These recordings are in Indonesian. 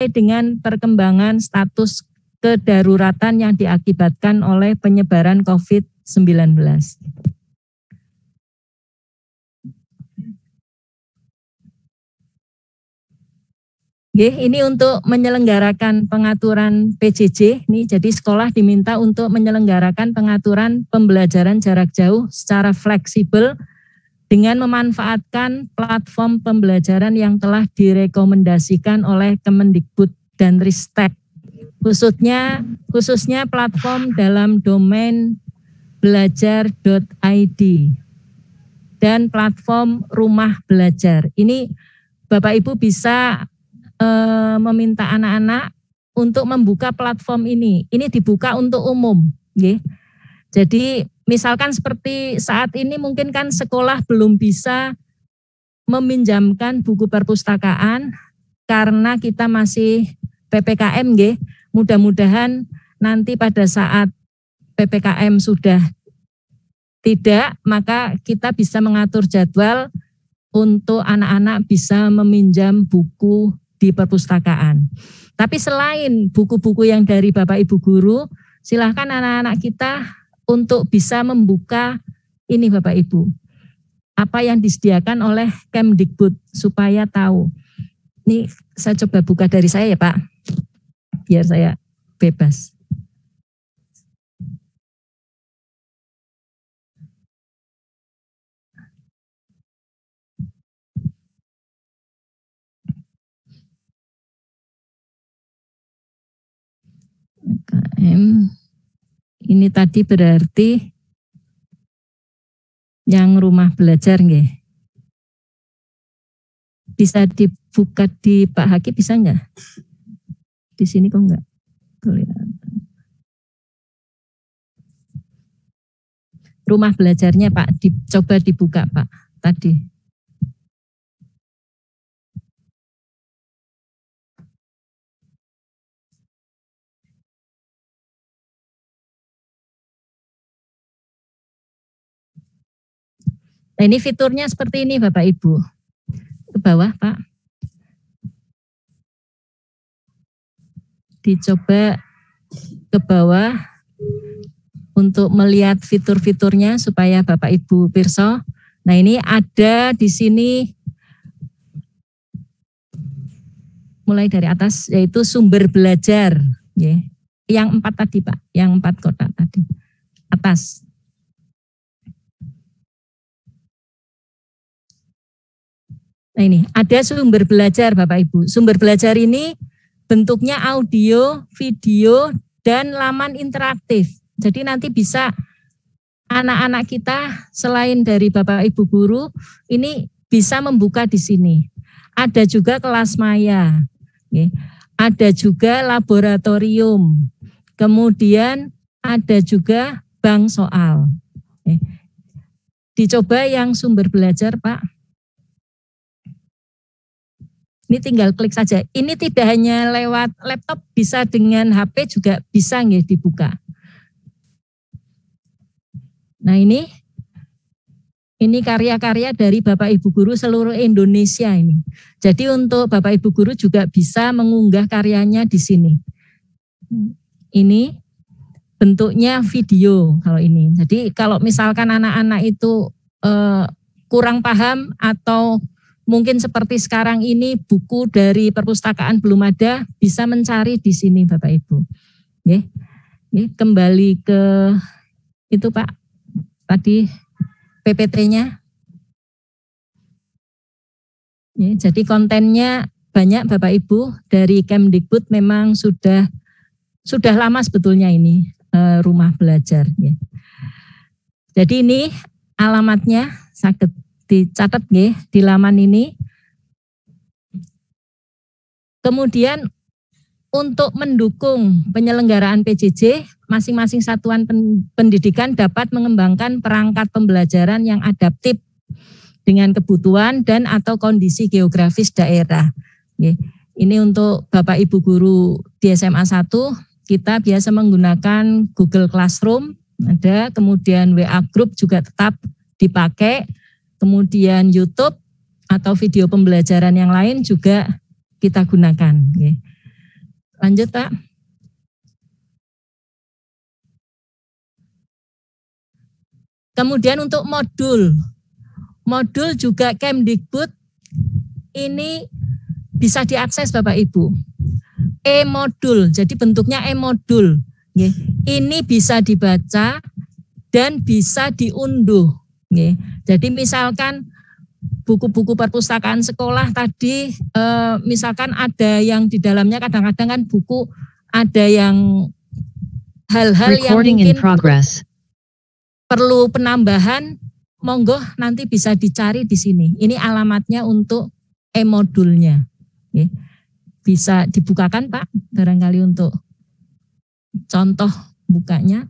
dengan perkembangan status kedaruratan yang diakibatkan oleh penyebaran COVID-19. Ini untuk menyelenggarakan pengaturan PJJ, nih, jadi sekolah diminta untuk menyelenggarakan pengaturan pembelajaran jarak jauh secara fleksibel dengan memanfaatkan platform pembelajaran yang telah direkomendasikan oleh Kemendikbud dan Ristek, khususnya platform dalam domain belajar.id dan platform rumah belajar. Ini Bapak Ibu bisa meminta anak-anak untuk membuka platform ini. Ini dibuka untuk umum. Jadi misalkan seperti saat ini mungkin kan sekolah belum bisa meminjamkan buku perpustakaan karena kita masih PPKM. Mudah-mudahan nanti pada saat PPKM sudah tidak, maka kita bisa mengatur jadwal untuk anak-anak bisa meminjam buku di perpustakaan. Tapi selain buku-buku yang dari Bapak Ibu Guru, silahkan anak-anak kita untuk bisa membuka ini Bapak Ibu, apa yang disediakan oleh Kemdikbud supaya tahu. Ini saya coba buka dari saya ya Pak, biar saya bebas. Ini tadi berarti yang rumah belajar nggih. Bisa dibuka di Pak Haki, bisa enggak? Di sini kok enggak kelihatan. Rumah belajarnya Pak, coba dibuka Pak tadi. Nah ini fiturnya seperti ini Bapak Ibu. Ke bawah Pak. Dicoba ke bawah untuk melihat fitur-fiturnya supaya Bapak Ibu pirsa. Nah ini ada di sini mulai dari atas yaitu sumber belajar. Yang 4 tadi Pak, yang 4 kotak tadi. Atas. Nah ini ada sumber belajar Bapak Ibu. Sumber belajar ini bentuknya audio, video, dan laman interaktif. Jadi nanti bisa anak-anak kita selain dari Bapak Ibu Guru ini bisa membuka di sini. Ada juga kelas maya, ada juga laboratorium, kemudian ada juga bank soal. Dicoba yang sumber belajar Pak. Ini tinggal klik saja. Ini tidak hanya lewat laptop, bisa dengan HP juga bisa nggih dibuka. Nah ini karya-karya dari Bapak Ibu Guru seluruh Indonesia ini. Jadi untuk Bapak Ibu Guru juga bisa mengunggah karyanya di sini. Ini bentuknya video kalau ini. Jadi kalau misalkan anak-anak itu kurang paham atau mungkin seperti sekarang ini buku dari perpustakaan belum ada, bisa mencari di sini Bapak Ibu. Kembali ke itu Pak, tadi PPT-nya. Jadi kontennya banyak Bapak Ibu dari Kemdikbud memang sudah lama sebetulnya ini rumah belajar. Jadi ini alamatnya sakit dicatat di laman ini. Kemudian untuk mendukung penyelenggaraan PJJ, masing-masing satuan pendidikan dapat mengembangkan perangkat pembelajaran yang adaptif dengan kebutuhan dan atau kondisi geografis daerah. Ini untuk Bapak Ibu Guru di SMA 1, kita biasa menggunakan Google Classroom, ada, kemudian WA Group juga tetap dipakai, kemudian YouTube atau video pembelajaran yang lain juga kita gunakan. Lanjut Pak. Kemudian untuk modul juga Kemdikbud ini bisa diakses Bapak Ibu. E-modul, jadi bentuknya e-modul. Ini bisa dibaca dan bisa diunduh. Jadi misalkan buku-buku perpustakaan sekolah tadi, misalkan ada yang di dalamnya kadang-kadang kan buku ada yang hal-hal yang mungkin perlu penambahan, monggo nanti bisa dicari di sini. Ini alamatnya untuk e-modulnya. Bisa dibukakan Pak, barangkali untuk contoh bukanya.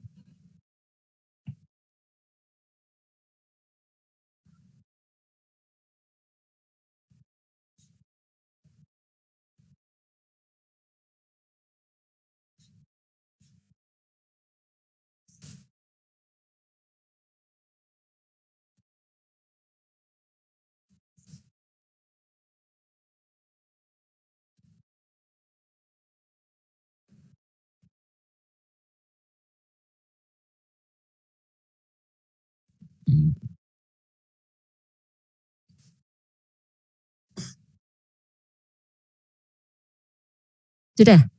Sudah?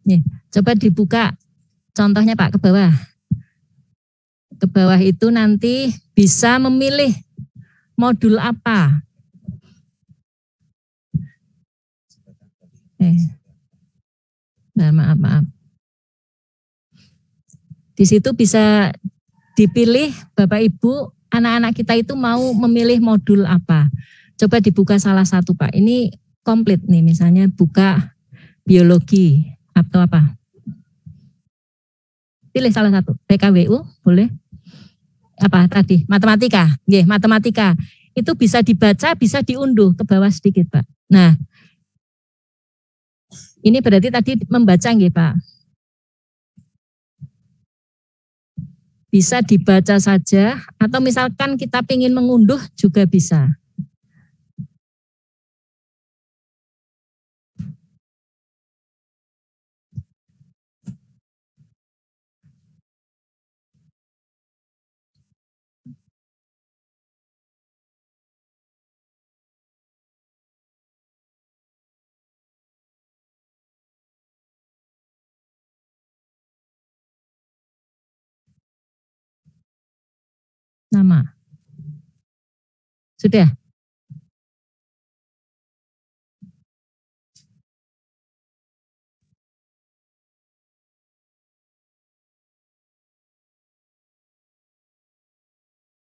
Nih, coba dibuka contohnya Pak ke bawah. Ke bawah itu nanti bisa memilih modul apa. Nah, maaf. Di situ bisa dipilih Bapak Ibu, anak-anak kita itu mau memilih modul apa. Coba dibuka salah satu Pak. Ini komplit nih, misalnya buka biologi atau apa. Pilih salah satu. PKWU boleh. Apa tadi? Matematika. Matematika. Itu bisa dibaca, bisa diunduh ke bawah sedikit Pak. Nah, ini berarti tadi membaca Pak. Bisa dibaca saja atau misalkan kita ingin mengunduh juga bisa. Nama. Sudah?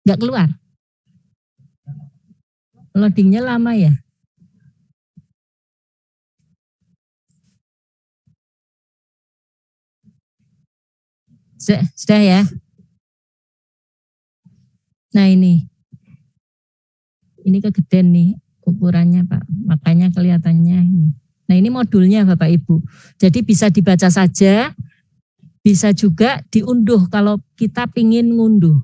Nggak keluar? Loadingnya lama ya? Sudah ya? Nah ini kegedean nih ukurannya Pak, makanya kelihatannya ini. Nah ini modulnya Bapak Ibu. Jadi bisa dibaca saja, bisa juga diunduh kalau kita pingin ngunduh.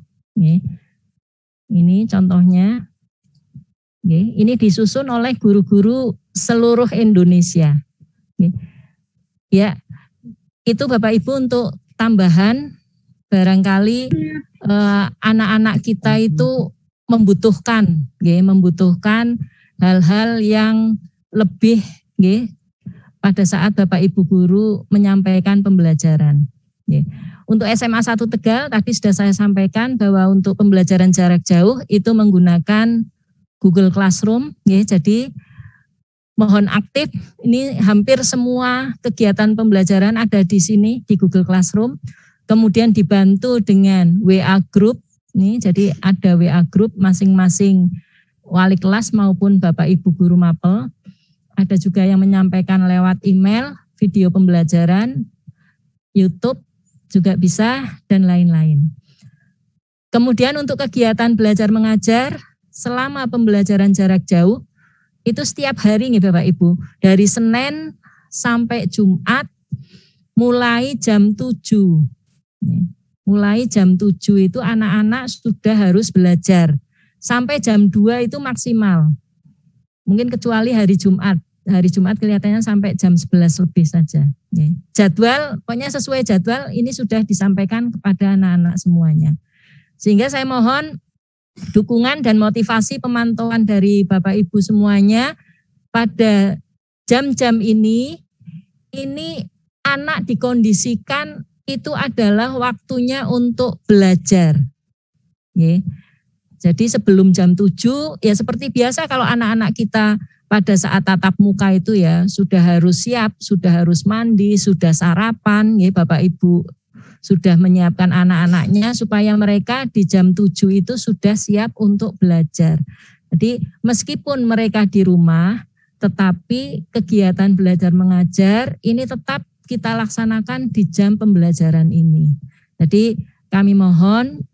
Ini contohnya. Ini disusun oleh guru-guru seluruh Indonesia. Ya, itu Bapak Ibu untuk tambahan, barangkali anak-anak kita itu membutuhkan hal-hal yang lebih pada saat Bapak Ibu guru menyampaikan pembelajaran. Untuk SMA 1 Tegal tadi sudah saya sampaikan bahwa untuk pembelajaran jarak jauh itu menggunakan Google Classroom. Jadi mohon aktif, ini hampir semua kegiatan pembelajaran ada di sini di Google Classroom. Kemudian dibantu dengan WA Group. Jadi ada WA Group masing-masing wali kelas maupun Bapak Ibu guru mapel. Ada juga yang menyampaikan lewat email, video pembelajaran, YouTube juga bisa, dan lain-lain. Kemudian untuk kegiatan belajar mengajar selama pembelajaran jarak jauh, itu setiap hari nih Bapak Ibu, dari Senin sampai Jumat mulai jam 7. Mulai jam 7 itu anak-anak sudah harus belajar. Sampai jam 2 itu maksimal. Mungkin kecuali hari Jumat. hari Jumat kelihatannya sampai jam 11 lebih saja. Jadwal, pokoknya sesuai jadwal ini sudah disampaikan kepada anak-anak semuanya. Sehingga saya mohon dukungan dan motivasi pemantauan dari Bapak Ibu semuanya pada jam-jam ini anak dikondisikan itu adalah waktunya untuk belajar. Jadi sebelum jam 7 ya seperti biasa kalau anak-anak kita pada saat tatap muka itu ya sudah harus siap, sudah harus mandi, sudah sarapan, ya Bapak Ibu sudah menyiapkan anak-anaknya supaya mereka di jam 7 itu sudah siap untuk belajar. Jadi meskipun mereka di rumah, tetapi kegiatan belajar mengajar ini tetap kita laksanakan di jam pembelajaran ini. Jadi kami mohon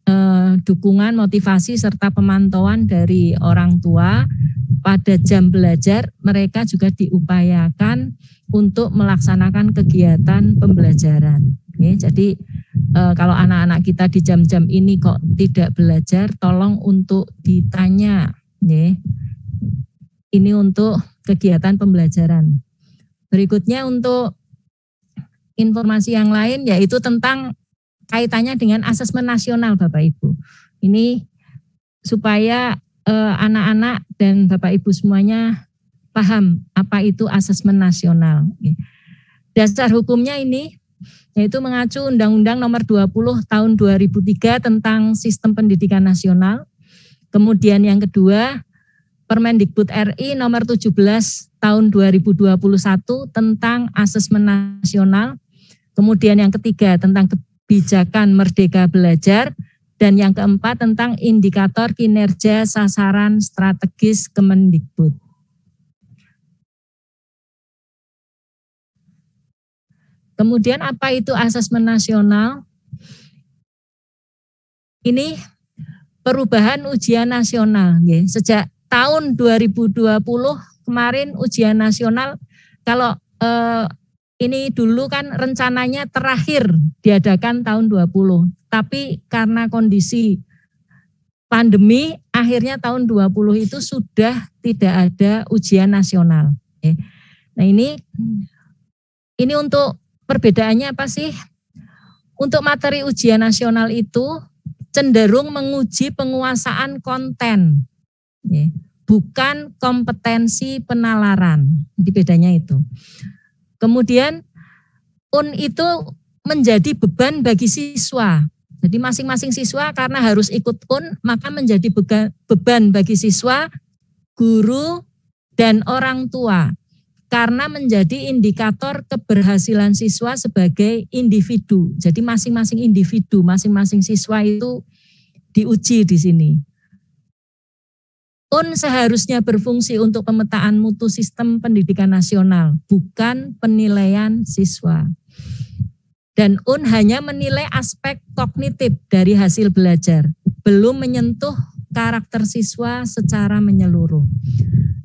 dukungan, motivasi, serta pemantauan dari orang tua pada jam belajar mereka juga diupayakan untuk melaksanakan kegiatan pembelajaran. Jadi kalau anak-anak kita di jam-jam ini kok tidak belajar, tolong untuk ditanya. Ini untuk kegiatan pembelajaran. Berikutnya untuk informasi yang lain yaitu tentang kaitannya dengan asesmen nasional Bapak Ibu. Ini supaya anak-anak dan Bapak Ibu semuanya paham apa itu asesmen nasional. Dasar hukumnya ini yaitu mengacu Undang-Undang Nomor 20 Tahun 2003 tentang Sistem Pendidikan Nasional. Kemudian yang kedua, Permendikbud RI Nomor 17 Tahun 2021 tentang asesmen nasional. Kemudian yang ketiga tentang kebijakan Merdeka Belajar. Dan yang keempat tentang indikator kinerja sasaran strategis Kemendikbud. Kemudian apa itu asesmen nasional? Ini perubahan ujian nasional. Sejak tahun 2020 kemarin ujian nasional, kalau ini dulu kan rencananya terakhir diadakan tahun 20. Tapi karena kondisi pandemi, akhirnya tahun 20 itu sudah tidak ada ujian nasional. Nah ini untuk perbedaannya apa sih? Untuk materi ujian nasional itu cenderung menguji penguasaan konten, bukan kompetensi penalaran. Jadi bedanya itu. Kemudian UN itu menjadi beban bagi siswa. Jadi masing-masing siswa karena harus ikut UN, maka menjadi beban bagi siswa, guru, dan orang tua. Karena menjadi indikator keberhasilan siswa sebagai individu. Jadi masing-masing individu, masing-masing siswa itu diuji di sini. UN seharusnya berfungsi untuk pemetaan mutu sistem pendidikan nasional, bukan penilaian siswa. Dan UN hanya menilai aspek kognitif dari hasil belajar, belum menyentuh karakter siswa secara menyeluruh.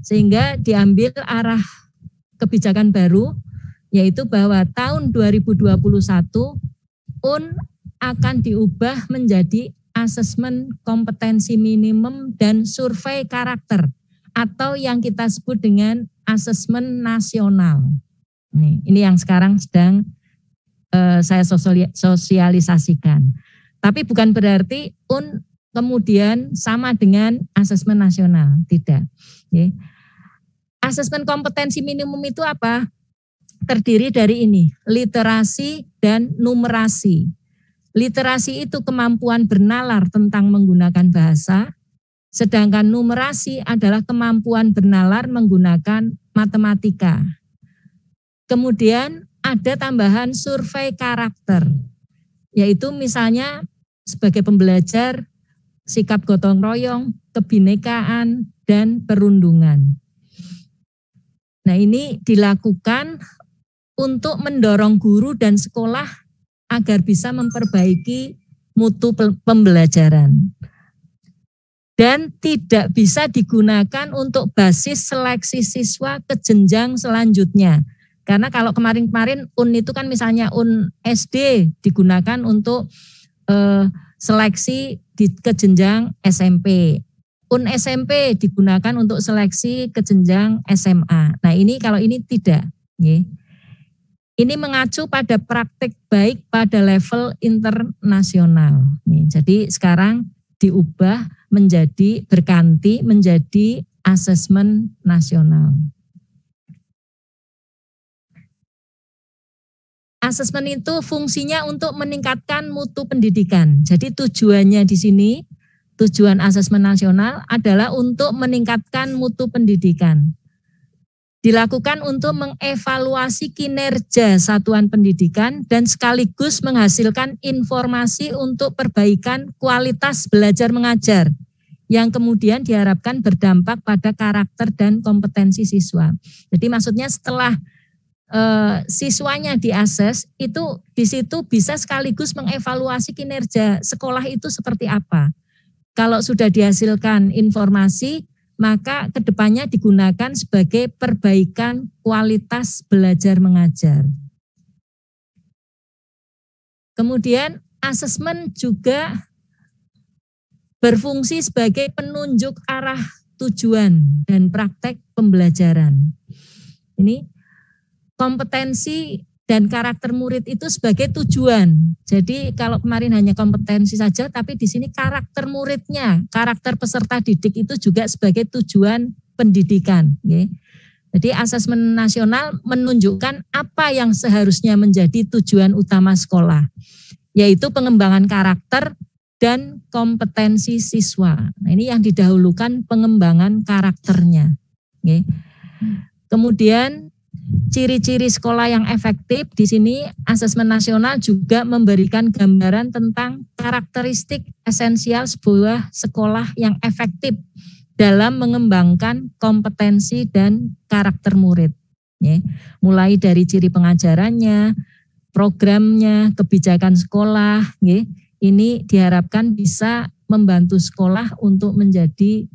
Sehingga diambil arah kebijakan baru, yaitu bahwa tahun 2021 UN akan diubah menjadi asesmen kompetensi minimum dan survei karakter, atau yang kita sebut dengan asesmen nasional. Ini yang sekarang sedang saya sosialisasikan. Tapi bukan berarti UN kemudian sama dengan asesmen nasional, tidak. Asesmen kompetensi minimum itu apa? Terdiri dari ini, literasi dan numerasi. Literasi itu kemampuan bernalar tentang menggunakan bahasa, sedangkan numerasi adalah kemampuan bernalar menggunakan matematika. Kemudian ada tambahan survei karakter, yaitu misalnya sebagai pembelajar, sikap gotong royong, kebinekaan, dan perundungan. Nah ini dilakukan untuk mendorong guru dan sekolah agar bisa memperbaiki mutu pembelajaran. Dan tidak bisa digunakan untuk basis seleksi siswa ke jenjang selanjutnya. Karena kalau kemarin-kemarin UN itu kan misalnya UN SD digunakan untuk seleksi ke jenjang SMP. UN SMP digunakan untuk seleksi ke jenjang SMA. Nah ini kalau ini tidak. Ini mengacu pada praktik baik pada level internasional. Jadi sekarang diubah menjadi berganti menjadi asesmen nasional. Asesmen itu fungsinya untuk meningkatkan mutu pendidikan. Jadi tujuannya di sini, tujuan asesmen nasional adalah untuk meningkatkan mutu pendidikan. Dilakukan untuk mengevaluasi kinerja satuan pendidikan dan sekaligus menghasilkan informasi untuk perbaikan kualitas belajar mengajar yang kemudian diharapkan berdampak pada karakter dan kompetensi siswa. Jadi maksudnya setelah siswanya diakses itu di situ bisa sekaligus mengevaluasi kinerja sekolah itu seperti apa. Kalau sudah dihasilkan informasi, maka kedepannya digunakan sebagai perbaikan kualitas belajar mengajar. Kemudian asesmen juga berfungsi sebagai penunjuk arah tujuan dan praktek pembelajaran. Ini kompetensi dan karakter murid itu sebagai tujuan. Jadi kalau kemarin hanya kompetensi saja, tapi di sini karakter muridnya, karakter peserta didik itu juga sebagai tujuan pendidikan. Jadi asesmen nasional menunjukkan apa yang seharusnya menjadi tujuan utama sekolah, yaitu pengembangan karakter dan kompetensi siswa. Nah, ini yang didahulukan pengembangan karakternya. Kemudian ciri-ciri sekolah yang efektif di sini asesmen nasional juga memberikan gambaran tentang karakteristik esensial sebuah sekolah yang efektif dalam mengembangkan kompetensi dan karakter murid. Mulai dari ciri pengajarannya, programnya, kebijakan sekolah, ini diharapkan bisa membantu sekolah untuk menjadi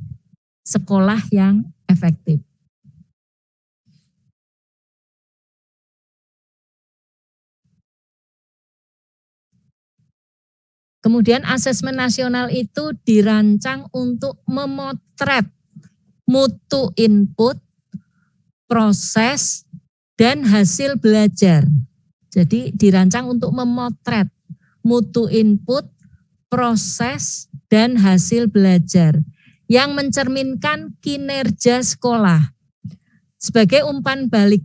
sekolah yang efektif. Kemudian asesmen nasional itu dirancang untuk memotret mutu input, proses, dan hasil belajar. Jadi dirancang untuk memotret mutu input, proses, dan hasil belajar yang mencerminkan kinerja sekolah sebagai umpan balik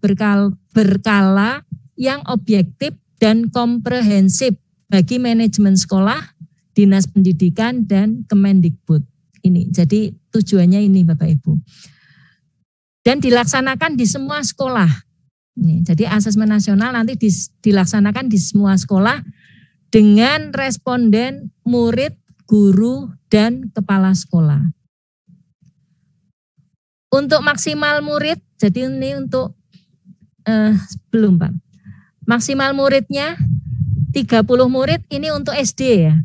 berkala yang objektif dan komprehensif bagi manajemen sekolah, dinas pendidikan, dan Kemendikbud. Ini, jadi tujuannya ini Bapak Ibu. Dan dilaksanakan di semua sekolah. Ini, jadi asesmen nasional nanti dilaksanakan di semua sekolah dengan responden, murid, guru, dan kepala sekolah. Untuk maksimal murid, jadi ini untuk belum Pak. Maksimal muridnya 30 murid ini untuk SD ya.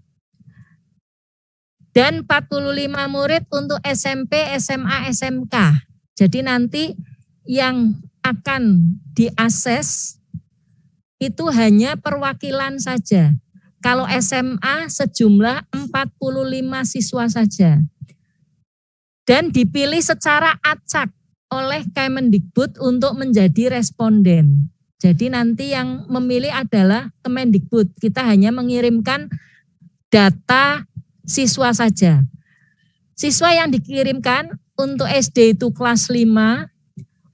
Dan 45 murid untuk SMP, SMA, SMK. Jadi nanti yang akan diakses itu hanya perwakilan saja. Kalau SMA sejumlah 45 siswa saja. Dan dipilih secara acak oleh Kemendikbud untuk menjadi responden. Jadi nanti yang memilih adalah Kemendikbud. Kita hanya mengirimkan data siswa saja. Siswa yang dikirimkan untuk SD itu kelas 5,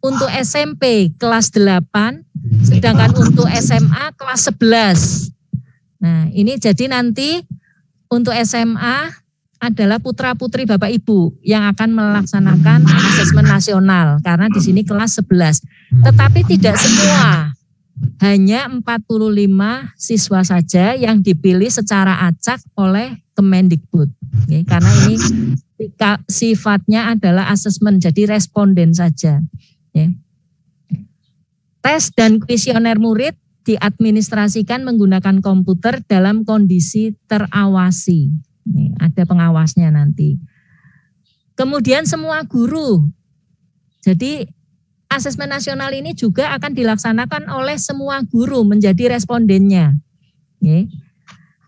untuk SMP kelas 8, sedangkan untuk SMA kelas 11. Nah ini jadi nanti untuk SMA adalah putra-putri Bapak Ibu yang akan melaksanakan asesmen nasional. Karena di sini kelas 11. Tetapi tidak semua. Hanya 45 siswa saja yang dipilih secara acak oleh Kemendikbud. Karena ini sifatnya adalah asesmen, jadi responden saja. Tes dan kuesioner murid diadministrasikan menggunakan komputer dalam kondisi terawasi. Ini ada pengawasnya nanti. Kemudian semua guru. Jadi asesmen nasional ini juga akan dilaksanakan oleh semua guru menjadi respondennya.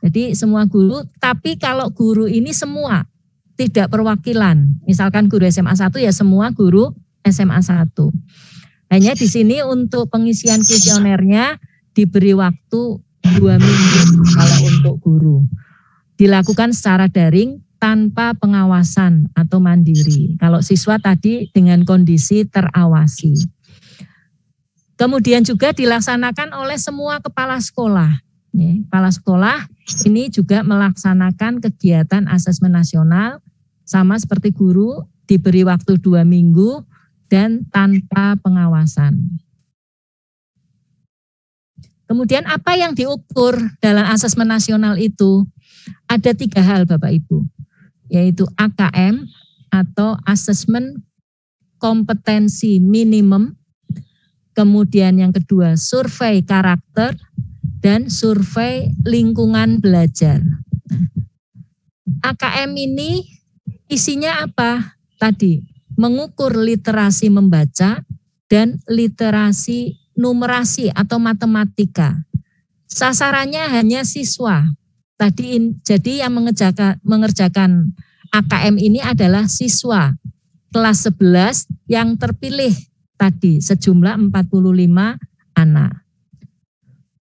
Jadi semua guru, tapi kalau guru ini semua. tidak perwakilan. Misalkan guru SMA 1 ya semua guru SMA 1. Hanya di sini untuk pengisian kuesionernya diberi waktu 2 minggu kalau untuk guru. Dilakukan secara daring tanpa pengawasan atau mandiri. Kalau siswa tadi dengan kondisi terawasi. Kemudian juga dilaksanakan oleh semua kepala sekolah. Kepala sekolah ini juga melaksanakan kegiatan asesmen nasional sama seperti guru, diberi waktu 2 minggu dan tanpa pengawasan. Kemudian apa yang diukur dalam asesmen nasional itu? Ada 3 hal Bapak Ibu, yaitu AKM atau asesmen kompetensi minimum, kemudian yang kedua survei karakter, dan survei lingkungan belajar. AKM ini isinya apa? Tadi, mengukur literasi membaca dan literasi numerasi atau matematika. Sasarannya hanya siswa. Jadi yang mengerjakan AKM ini adalah siswa kelas 11 yang terpilih tadi sejumlah 45 anak.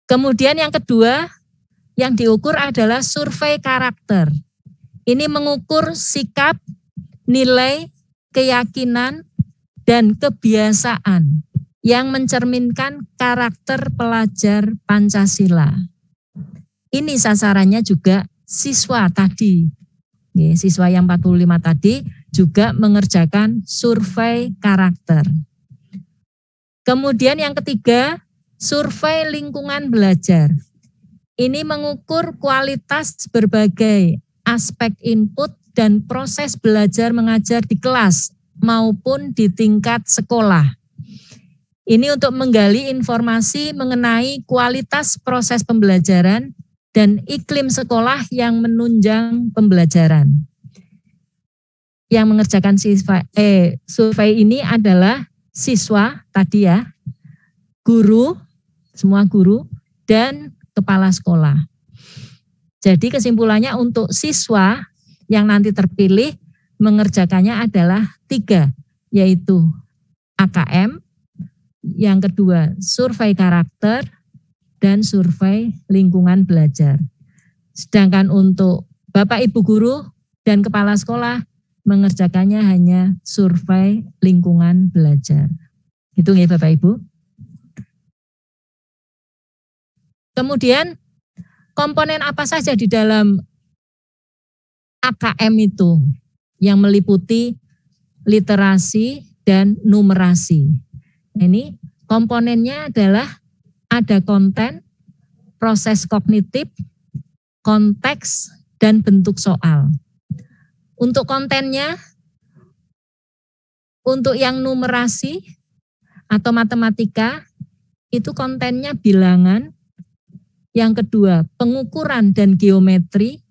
Kemudian yang kedua yang diukur adalah survei karakter. Ini mengukur sikap, nilai, keyakinan, dan kebiasaan yang mencerminkan karakter pelajar Pancasila. Ini sasarannya juga siswa tadi. Siswa yang 45 tadi juga mengerjakan survei karakter. Kemudian yang ketiga, survei lingkungan belajar. Ini mengukur kualitas berbagai aspek input dan proses belajar mengajar di kelas maupun di tingkat sekolah. Ini untuk menggali informasi mengenai kualitas proses pembelajaran dan iklim sekolah yang menunjang pembelajaran. Yang mengerjakan survei ini adalah siswa tadi ya, guru, semua guru, dan kepala sekolah. Jadi kesimpulannya untuk siswa yang nanti terpilih mengerjakannya adalah 3, yaitu AKM, yang kedua survei karakter, dan survei lingkungan belajar. Sedangkan untuk Bapak Ibu guru dan kepala sekolah mengerjakannya hanya survei lingkungan belajar. Itu ya Bapak Ibu. Kemudian komponen apa saja di dalam AKM itu yang meliputi literasi dan numerasi. Ini komponennya adalah ada konten, proses kognitif, konteks, dan bentuk soal. Untuk kontennya, untuk yang numerasi atau matematika, itu kontennya bilangan. Yang kedua, pengukuran dan geometri.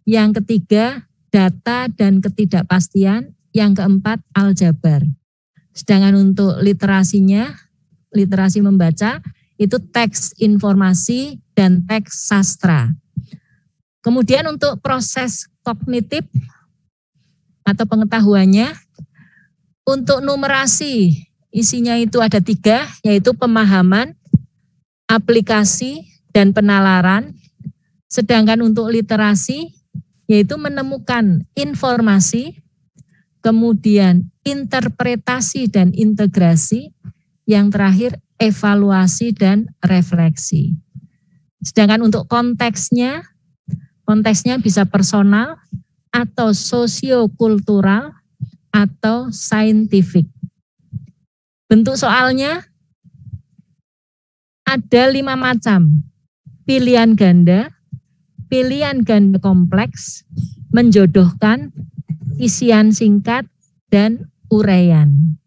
Yang ketiga, data dan ketidakpastian. Yang keempat, aljabar. Sedangkan untuk literasinya, literasi membaca, itu teks informasi dan teks sastra. Kemudian untuk proses kognitif atau pengetahuannya, untuk numerasi isinya itu ada 3, yaitu pemahaman, aplikasi, dan penalaran. Sedangkan untuk literasi, yaitu menemukan informasi, kemudian interpretasi dan integrasi, yang terakhir evaluasi dan refleksi. Sedangkan untuk konteksnya bisa personal atau sosiokultural atau saintifik. Bentuk soalnya ada 5 macam. Pilihan ganda kompleks, menjodohkan, isian singkat, dan uraian.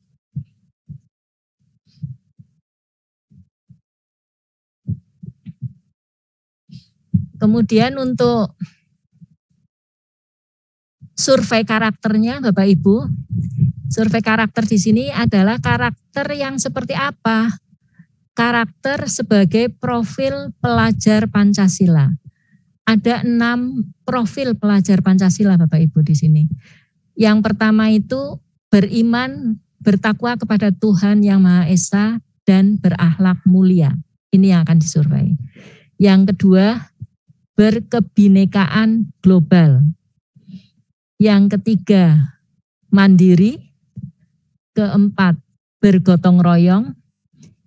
Kemudian untuk survei karakternya Bapak Ibu, survei karakter di sini adalah karakter yang seperti apa? Karakter sebagai profil pelajar Pancasila. ada 6 profil pelajar Pancasila Bapak Ibu di sini. Yang pertama itu beriman, bertakwa kepada Tuhan Yang Maha Esa dan berakhlak mulia. Ini yang akan disurvei. Yang kedua, berkebinekaan global. Yang ketiga, mandiri. Keempat, bergotong royong.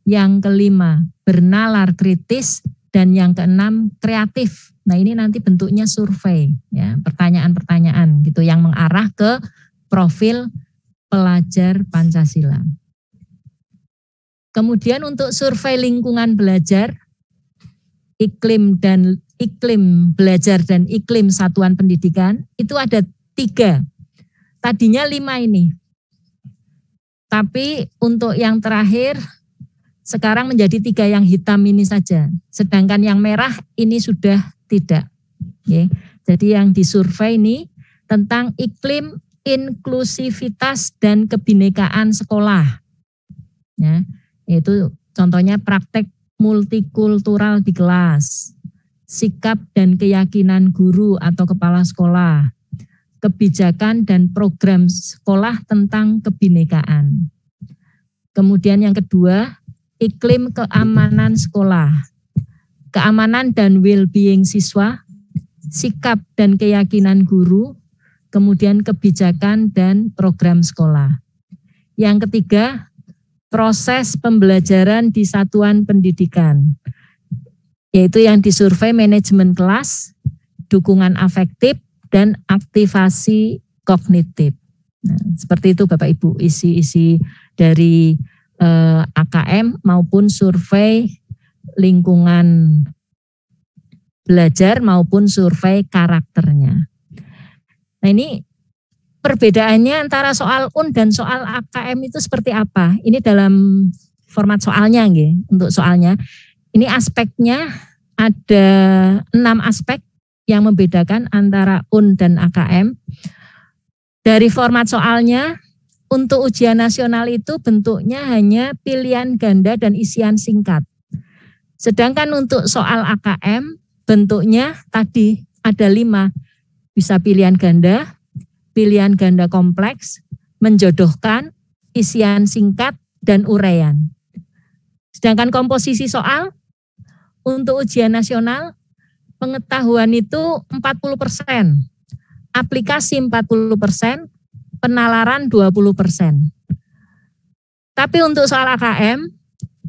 Yang kelima, bernalar kritis. Dan yang keenam, kreatif. Nah, ini nanti bentuknya survei, ya, pertanyaan-pertanyaan gitu yang mengarah ke profil pelajar Pancasila. Kemudian untuk survei lingkungan belajar, iklim belajar dan iklim satuan pendidikan, itu ada 3. Tadinya 5 ini. Tapi untuk yang terakhir, sekarang menjadi 3 yang hitam ini saja. Sedangkan yang merah ini sudah tidak. Ya. Jadi yang disurvei ini tentang iklim inklusivitas dan kebinekaan sekolah. Ya. Itu contohnya praktek multikultural di kelas, sikap dan keyakinan guru atau kepala sekolah, kebijakan dan program sekolah tentang kebinekaan. Kemudian yang kedua, iklim keamanan sekolah, keamanan dan well-being siswa, sikap dan keyakinan guru, kemudian kebijakan dan program sekolah. Yang ketiga, proses pembelajaran di satuan pendidikan, yaitu yang disurvei manajemen kelas, dukungan afektif, dan aktivasi kognitif. Nah, seperti itu Bapak Ibu isi-isi dari AKM maupun survei lingkungan belajar maupun survei karakternya. Nah, ini perbedaannya antara soal UN dan soal AKM itu seperti apa? Ini dalam format soalnya, nggih. Untuk soalnya, ini aspeknya ada 6 aspek yang membedakan antara UN dan AKM. Dari format soalnya, untuk ujian nasional itu bentuknya hanya pilihan ganda dan isian singkat. Sedangkan untuk soal AKM bentuknya tadi ada 5. Bisa pilihan ganda kompleks, menjodohkan, isian singkat, dan uraian. Sedangkan komposisi soal untuk ujian nasional pengetahuan itu 40%, aplikasi 40%, penalaran 20%. Tapi untuk soal AKM,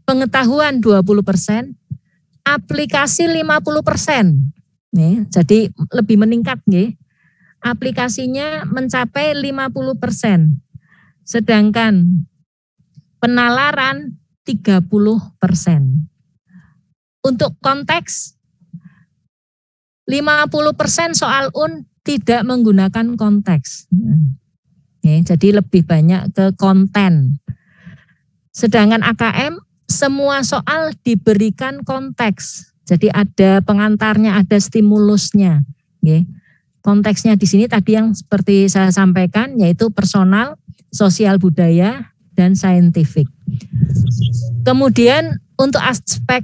pengetahuan 20%, aplikasi 50%. Nih, jadi lebih meningkat nih. Aplikasinya mencapai 50%. Sedangkan penalaran 30%. Untuk konteks 50% soal UN tidak menggunakan konteks. Jadi lebih banyak ke konten. Sedangkan AKM semua soal diberikan konteks. Jadi ada pengantarnya, ada stimulusnya. Konteksnya di sini tadi yang seperti saya sampaikan yaitu personal, sosial budaya, dan saintifik. Kemudian untuk aspek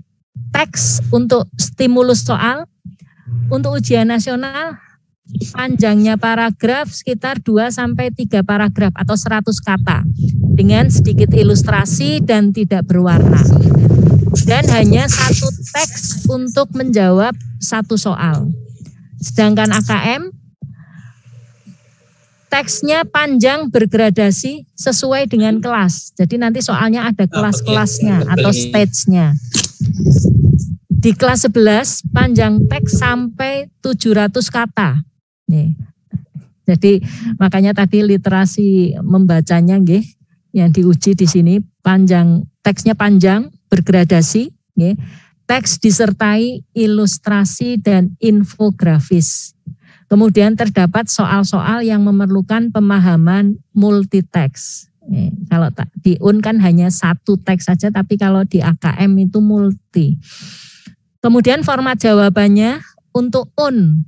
teks, untuk stimulus soal, untuk ujian nasional panjangnya paragraf sekitar 2-3 paragraf atau 100 kata dengan sedikit ilustrasi dan tidak berwarna. Dan hanya 1 teks untuk menjawab 1 soal. Sedangkan AKM teksnya panjang bergradasi sesuai dengan kelas. Jadi nanti soalnya ada kelas-kelasnya atau stage-nya. Di kelas 11 panjang teks sampai 700 kata. Nih. Jadi makanya tadi literasi membacanya nggih yang diuji di sini panjang, teksnya panjang bergradasi, nggih. Teks disertai ilustrasi dan infografis. Kemudian terdapat soal-soal yang memerlukan pemahaman multiteks. Kalau di UN kan hanya 1 teks saja, tapi kalau di AKM itu multi. Kemudian format jawabannya untuk UN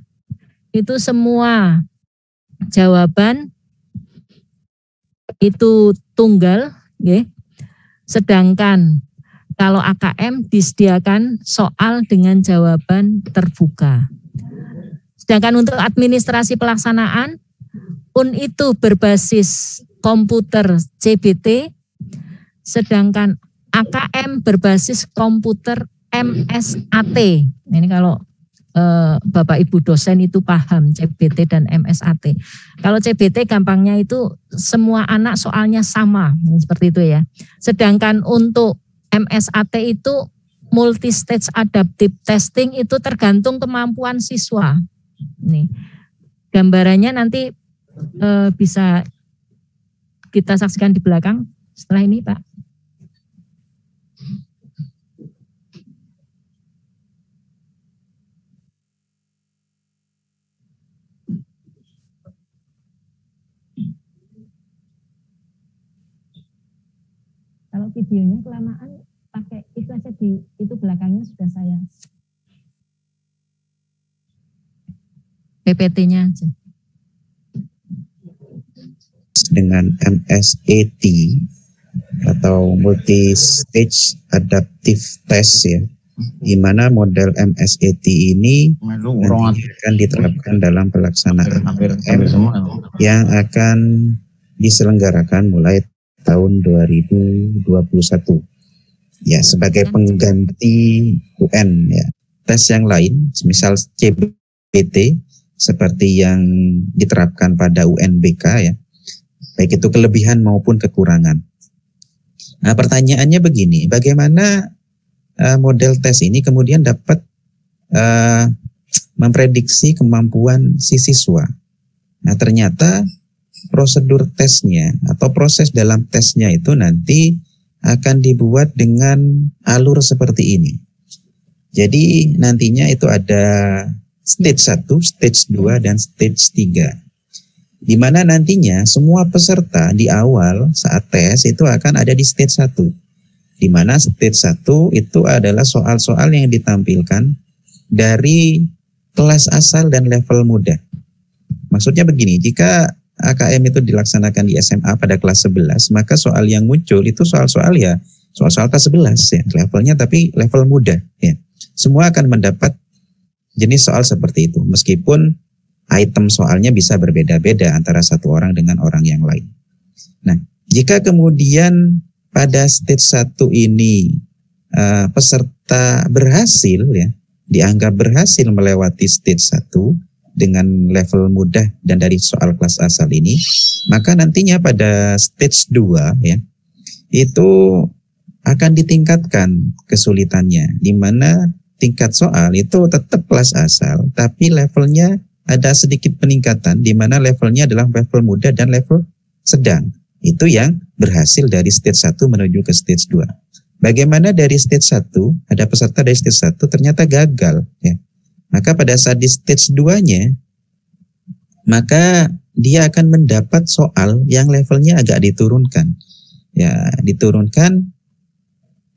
itu semua jawaban itu tunggal, ya. Sedangkan kalau AKM disediakan soal dengan jawaban terbuka. Sedangkan untuk administrasi pelaksanaan, UN itu berbasis komputer CBT, sedangkan AKM berbasis komputer MSAT. Ini kalau Bapak Ibu dosen itu paham CBT dan MSAT. Kalau CBT gampangnya itu semua anak soalnya sama, seperti itu ya. Sedangkan untuk MSAT itu multi stage adaptive testing itu tergantung kemampuan siswa. Nih, gambarannya nanti bisa kita saksikan di belakang setelah ini, Pak. Kalau videonya kelamaan, pakai itu aja itu belakangnya sudah saya. PPT-nya aja. Dengan MSAT atau multi stage adaptive test ya, di mana model MSAT ini akan diterapkan dalam pelaksanaan yang akan diselenggarakan mulai tahun 2021 ya, sebagai pengganti UN ya. Tes yang lain misal CBT seperti yang diterapkan pada UNBK ya, baik itu kelebihan maupun kekurangan. Nah, pertanyaannya begini, bagaimana model tes ini kemudian dapat memprediksi kemampuan si siswa? Nah, ternyata prosedur tesnya atau proses dalam tesnya itu nanti akan dibuat dengan alur seperti ini. Jadi nantinya itu ada stage 1, stage 2, dan stage 3. Di mana nantinya semua peserta di awal saat tes itu akan ada di stage 1. Di mana stage 1 itu adalah soal-soal yang ditampilkan dari kelas asal dan level mudah. Maksudnya begini, jika AKM itu dilaksanakan di SMA pada kelas 11, maka soal yang muncul itu soal-soal ya, soal-soal kelas 11 ya, levelnya tapi level mudah ya. Semua akan mendapat jenis soal seperti itu, meskipun item soalnya bisa berbeda-beda antara satu orang dengan orang yang lain. Nah, jika kemudian pada stage 1 ini peserta berhasil ya, dianggap berhasil melewati stage 1 dengan level mudah dan dari soal kelas asal ini, maka nantinya pada stage 2 ya, itu akan ditingkatkan kesulitannya, di mana tingkat soal itu tetap kelas asal, tapi levelnya ada sedikit peningkatan, di mana levelnya adalah level mudah dan level sedang. Itu yang berhasil dari stage 1 menuju ke stage 2. Bagaimana dari stage 1, ada peserta dari stage 1 ternyata gagal ya. Maka pada saat di stage 2-nya, maka dia akan mendapat soal yang levelnya agak diturunkan. Ya, diturunkan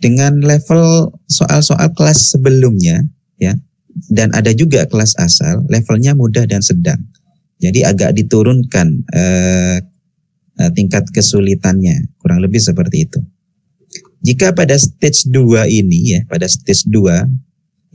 dengan level soal-soal kelas sebelumnya, ya. Dan ada juga kelas asal, levelnya mudah dan sedang. Jadi agak diturunkan tingkat kesulitannya, kurang lebih seperti itu. Jika pada stage 2 ini, ya, pada stage 2,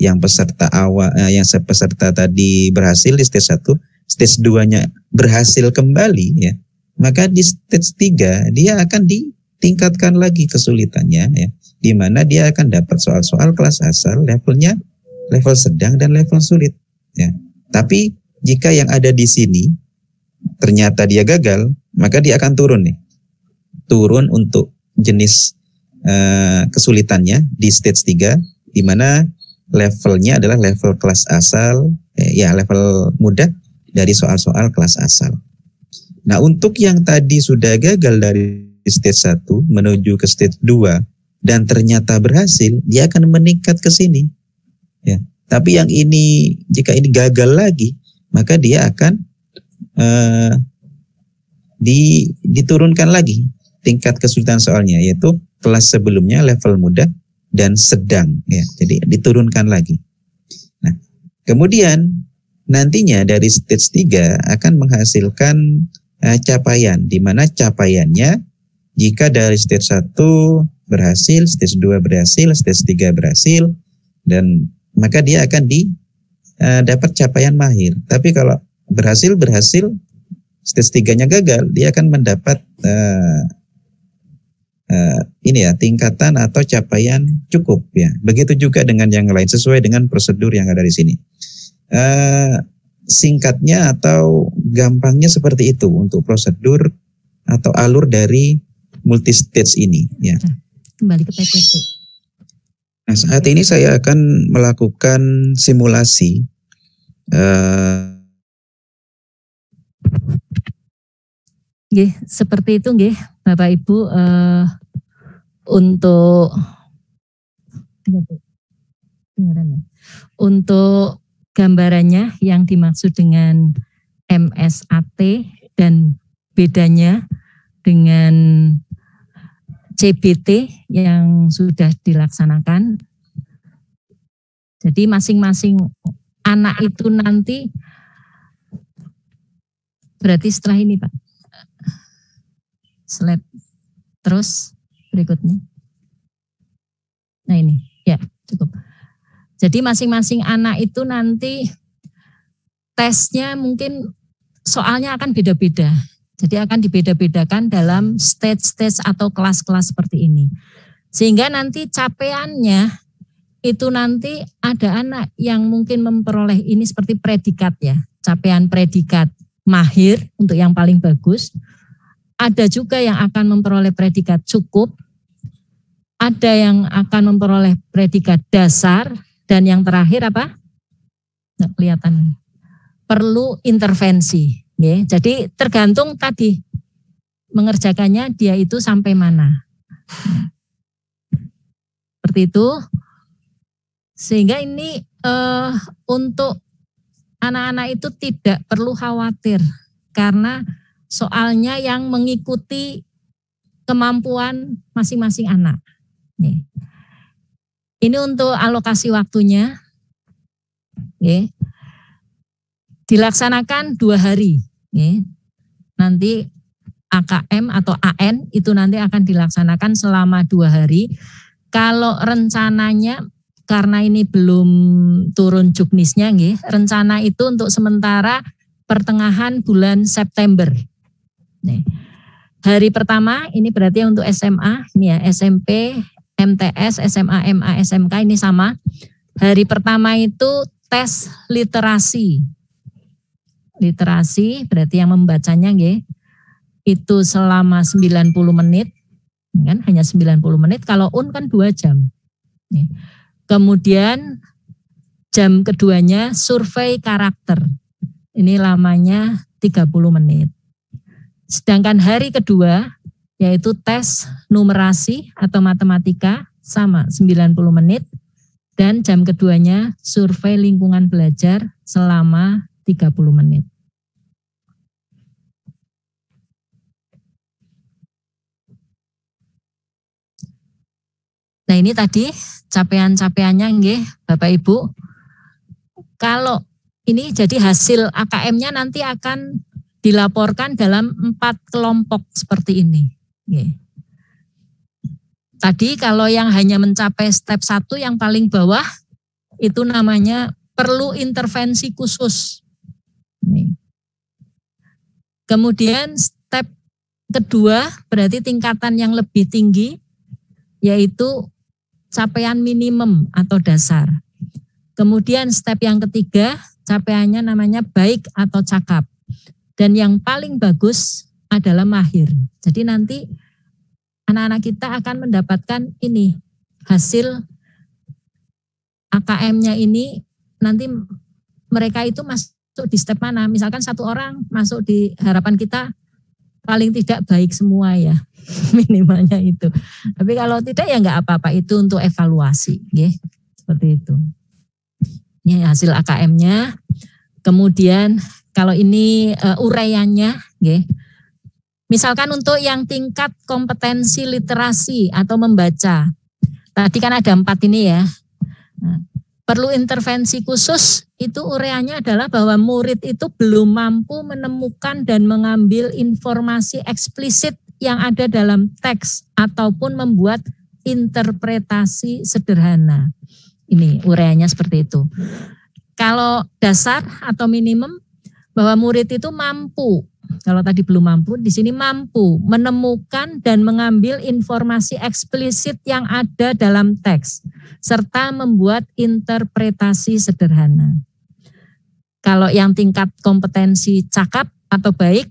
yang peserta awal, yang peserta tadi berhasil di stage 1, stage 2-nya berhasil kembali ya, maka di stage 3 dia akan ditingkatkan lagi kesulitannya ya, di mana dia akan dapat soal-soal kelas asal levelnya level sedang dan level sulit ya. Tapi jika yang ada di sini ternyata dia gagal, maka dia akan turun nih. Turun untuk jenis kesulitannya di stage 3, di mana levelnya adalah level kelas asal, ya level mudah dari soal-soal kelas asal. Nah, untuk yang tadi sudah gagal dari stage 1 menuju ke stage 2 dan ternyata berhasil, dia akan meningkat ke sini. Ya. Tapi yang ini, jika ini gagal lagi, maka dia akan diturunkan lagi tingkat kesulitan soalnya, yaitu kelas sebelumnya level mudah dan sedang ya, jadi diturunkan lagi. Nah, kemudian nantinya dari stage 3 akan menghasilkan capaian, di mana capaiannya jika dari stage 1 berhasil, stage 2 berhasil, stage 3 berhasil, dan maka dia akan dapat capaian mahir. Tapi kalau berhasil, stage 3-nya gagal, dia akan mendapat tingkatan atau capaian cukup ya. Begitu juga dengan yang lain sesuai dengan prosedur yang ada di sini. Singkatnya atau gampangnya seperti itu untuk prosedur atau alur dari multi stage ini ya. Kembali ke PPT. Nah, saat ini saya akan melakukan simulasi nggih, seperti itu nggih, Bapak Ibu, untuk gambarannya yang dimaksud dengan MSAT dan bedanya dengan CBT yang sudah dilaksanakan. Jadi masing-masing anak itu nanti, berarti setelah ini Pak, slide terus berikutnya. Nah ini, ya cukup. Jadi masing-masing anak itu nanti tesnya mungkin soalnya akan beda-beda. Jadi akan dibeda-bedakan dalam stage-stage atau kelas-kelas seperti ini. Sehingga nanti capaiannya itu nanti ada anak yang mungkin memperoleh ini seperti predikat ya. Capaian predikat mahir untuk yang paling bagus. Ada juga yang akan memperoleh predikat cukup. Ada yang akan memperoleh predikat dasar. Dan yang terakhir apa? Nggak kelihatan. Perlu intervensi. Ya, jadi tergantung tadi mengerjakannya dia itu sampai mana. Seperti itu. Sehingga ini untuk anak-anak itu tidak perlu khawatir karena soalnya yang mengikuti kemampuan masing-masing anak. Nih. Ini untuk alokasi waktunya. Nih. Dilaksanakan 2 hari. Nanti AKM atau AN itu nanti akan dilaksanakan selama 2 hari. Kalau rencananya, karena ini belum turun juknisnya, rencana itu untuk sementara pertengahan bulan September. Nih. Hari pertama ini berarti untuk SMA, ini ya SMP, MTS, SMA, MA, SMK ini sama. Hari pertama itu tes literasi. Literasi berarti yang membacanya itu selama 90 menit, kan hanya 90 menit, kalau kan 2 jam. Kemudian jam keduanya survei karakter, ini lamanya 30 menit. Sedangkan hari kedua yaitu tes numerasi atau matematika sama 90 menit, dan jam keduanya survei lingkungan belajar selama 30 menit. Nah ini tadi capaian-capaiannya Bapak Ibu. Kalau ini jadi hasil AKM-nya nanti akan dilaporkan dalam 4 kelompok seperti ini. Tadi kalau yang hanya mencapai step 1 yang paling bawah itu namanya perlu intervensi khusus. Kemudian step kedua berarti tingkatan yang lebih tinggi yaitu capaian minimum atau dasar. Kemudian step yang ketiga capaiannya namanya baik atau cakap. Dan yang paling bagus adalah mahir. Jadi nanti anak-anak kita akan mendapatkan ini hasil AKM-nya ini, nanti mereka itu masuk di step mana. Misalkan 1 orang masuk di harapan kita paling tidak baik semua ya, minimalnya itu. Tapi kalau tidak ya enggak apa-apa, itu untuk evaluasi, seperti itu. Ini hasil AKM-nya. Kemudian kalau ini uraiannya, misalkan untuk yang tingkat kompetensi literasi atau membaca, tadi kan ada 4 ini ya. Nah, perlu intervensi khusus, itu uraiannya adalah bahwa murid itu belum mampu menemukan dan mengambil informasi eksplisit yang ada dalam teks ataupun membuat interpretasi sederhana. Ini uraiannya seperti itu. Kalau dasar atau minimum, bahwa murid itu mampu, kalau tadi belum mampu, di sini mampu menemukan dan mengambil informasi eksplisit yang ada dalam teks, serta membuat interpretasi sederhana. Kalau yang tingkat kompetensi cakap atau baik,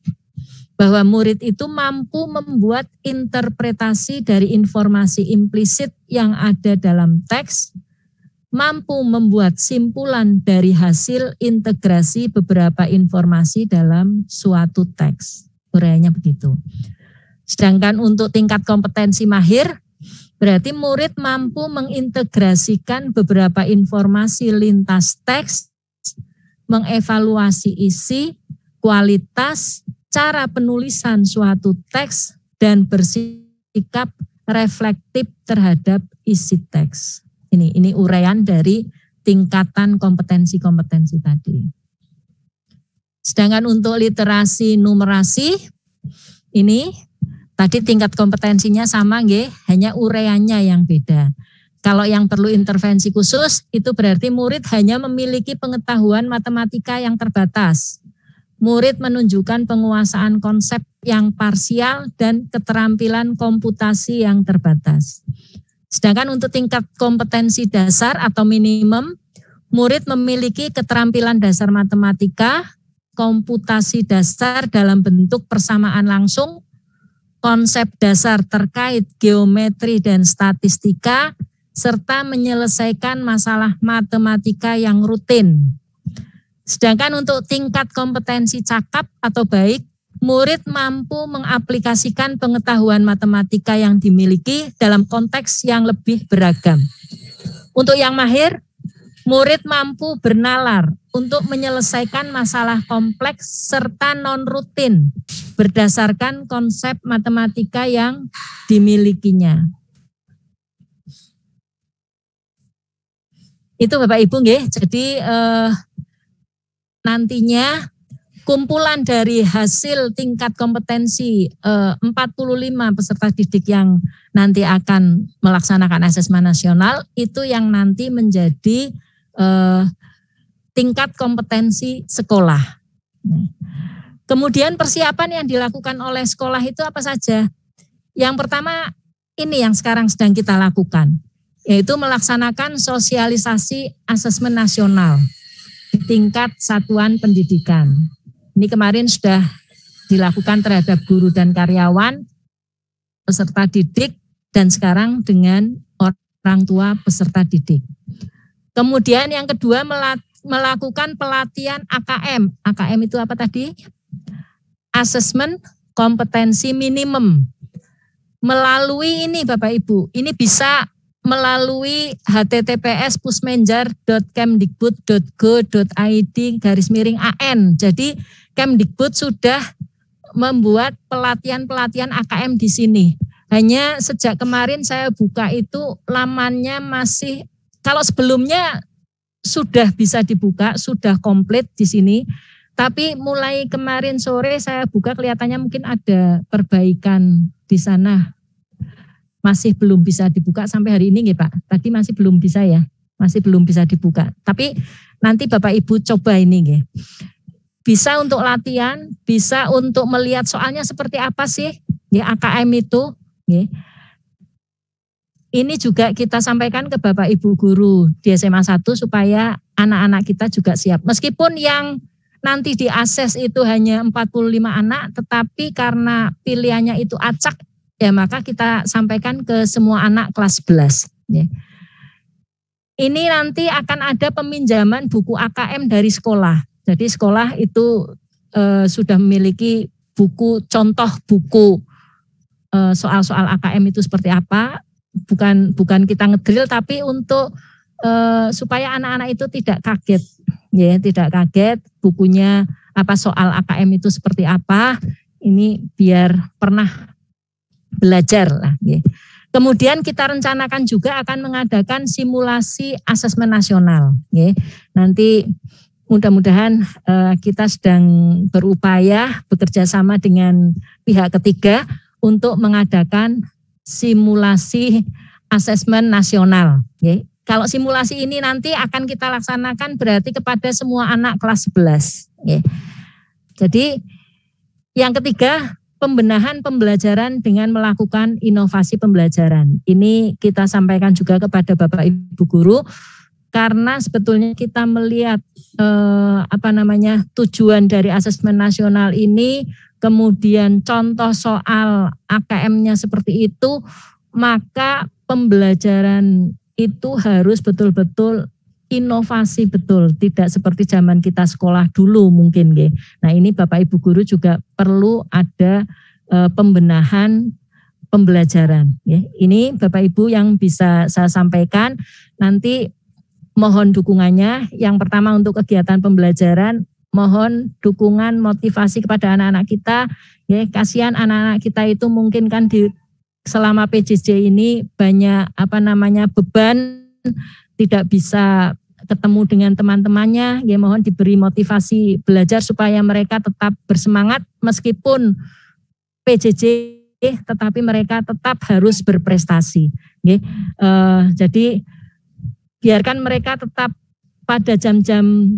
bahwa murid itu mampu membuat interpretasi dari informasi implisit yang ada dalam teks, mampu membuat simpulan dari hasil integrasi beberapa informasi dalam suatu teks. Uraiannya begitu. Sedangkan untuk tingkat kompetensi mahir, berarti murid mampu mengintegrasikan beberapa informasi lintas teks, mengevaluasi isi, kualitas, cara penulisan suatu teks, dan bersikap reflektif terhadap isi teks. Ini uraian dari tingkatan kompetensi-kompetensi tadi. Sedangkan untuk literasi numerasi, ini tadi tingkat kompetensinya sama nggih, hanya uraiannya yang beda. Kalau yang perlu intervensi khusus, itu berarti murid hanya memiliki pengetahuan matematika yang terbatas. Murid menunjukkan penguasaan konsep yang parsial dan keterampilan komputasi yang terbatas. Sedangkan untuk tingkat kompetensi dasar atau minimum, murid memiliki keterampilan dasar matematika, komputasi dasar dalam bentuk persamaan langsung, konsep dasar terkait geometri dan statistika, serta menyelesaikan masalah matematika yang rutin. Sedangkan untuk tingkat kompetensi cakap atau baik, murid mampu mengaplikasikan pengetahuan matematika yang dimiliki dalam konteks yang lebih beragam. Untuk yang mahir, murid mampu bernalar untuk menyelesaikan masalah kompleks serta non-rutin berdasarkan konsep matematika yang dimilikinya. Itu Bapak Ibu nggih. Jadi nantinya kumpulan dari hasil tingkat kompetensi 45 peserta didik yang nanti akan melaksanakan asesmen nasional itu yang nanti menjadi tingkat kompetensi sekolah. Kemudian persiapan yang dilakukan oleh sekolah itu apa saja? Yang pertama ini yang sekarang sedang kita lakukan, yaitu melaksanakan sosialisasi asesmen nasional di tingkat satuan pendidikan. Ini kemarin sudah dilakukan terhadap guru dan karyawan, peserta didik, dan sekarang dengan orang tua peserta didik. Kemudian yang kedua melakukan pelatihan AKM. AKM itu apa tadi? Asesmen kompetensi minimum. Melalui ini Bapak Ibu, ini bisa melalui https://kemdikbud.go.id/AN. Jadi Kemdikbud sudah membuat pelatihan-pelatihan AKM di sini. Hanya sejak kemarin saya buka itu lamannya masih, kalau sebelumnya sudah bisa dibuka, sudah komplit di sini. Tapi mulai kemarin sore saya buka kelihatannya mungkin ada perbaikan di sana. Masih belum bisa dibuka sampai hari ini nggih Pak. Tadi masih belum bisa ya, masih belum bisa dibuka. Tapi nanti Bapak Ibu coba ini nggih. Bisa untuk latihan, bisa untuk melihat soalnya seperti apa sih ya AKM itu. Nggih. Ini juga kita sampaikan ke Bapak Ibu guru di SMA 1 supaya anak-anak kita juga siap. Meskipun yang nanti di ASES itu hanya 45 anak, tetapi karena pilihannya itu acak, ya maka kita sampaikan ke semua anak kelas 11. Ya. Ini nanti akan ada peminjaman buku AKM dari sekolah. Jadi sekolah itu sudah memiliki buku, contoh buku soal-soal AKM itu seperti apa. Bukan kita ngedrill, tapi untuk supaya anak-anak itu tidak kaget. Ya, tidak kaget bukunya apa soal AKM itu seperti apa. Ini biar pernah belajar lah. Ya. Kemudian kita rencanakan juga akan mengadakan simulasi asesmen nasional. Ya. Nanti mudah-mudahan kita sedang berupaya bekerja sama dengan pihak ketiga untuk mengadakan simulasi asesmen nasional. Ya. kalau simulasi ini nanti akan kita laksanakan berarti kepada semua anak kelas 11. Ya. Jadi yang ketiga, pembenahan pembelajaran dengan melakukan inovasi pembelajaran. Ini kita sampaikan juga kepada Bapak Ibu guru karena sebetulnya kita melihat tujuan dari asesmen nasional ini, kemudian contoh soal AKM-nya seperti itu, maka pembelajaran itu harus betul-betul inovasi betul, tidak seperti zaman kita sekolah dulu mungkin. Nah ini Bapak Ibu guru juga perlu ada pembenahan pembelajaran. Ini Bapak Ibu yang bisa saya sampaikan, nanti mohon dukungannya. Yang pertama untuk kegiatan pembelajaran, mohon dukungan motivasi kepada anak-anak kita. Kasihan anak-anak kita itu mungkin kan selama PJJ ini banyak beban, tidak bisa ketemu dengan teman-temannya, mohon diberi motivasi belajar supaya mereka tetap bersemangat meskipun PJJ, tetapi mereka tetap harus berprestasi. Jadi biarkan mereka tetap pada jam-jam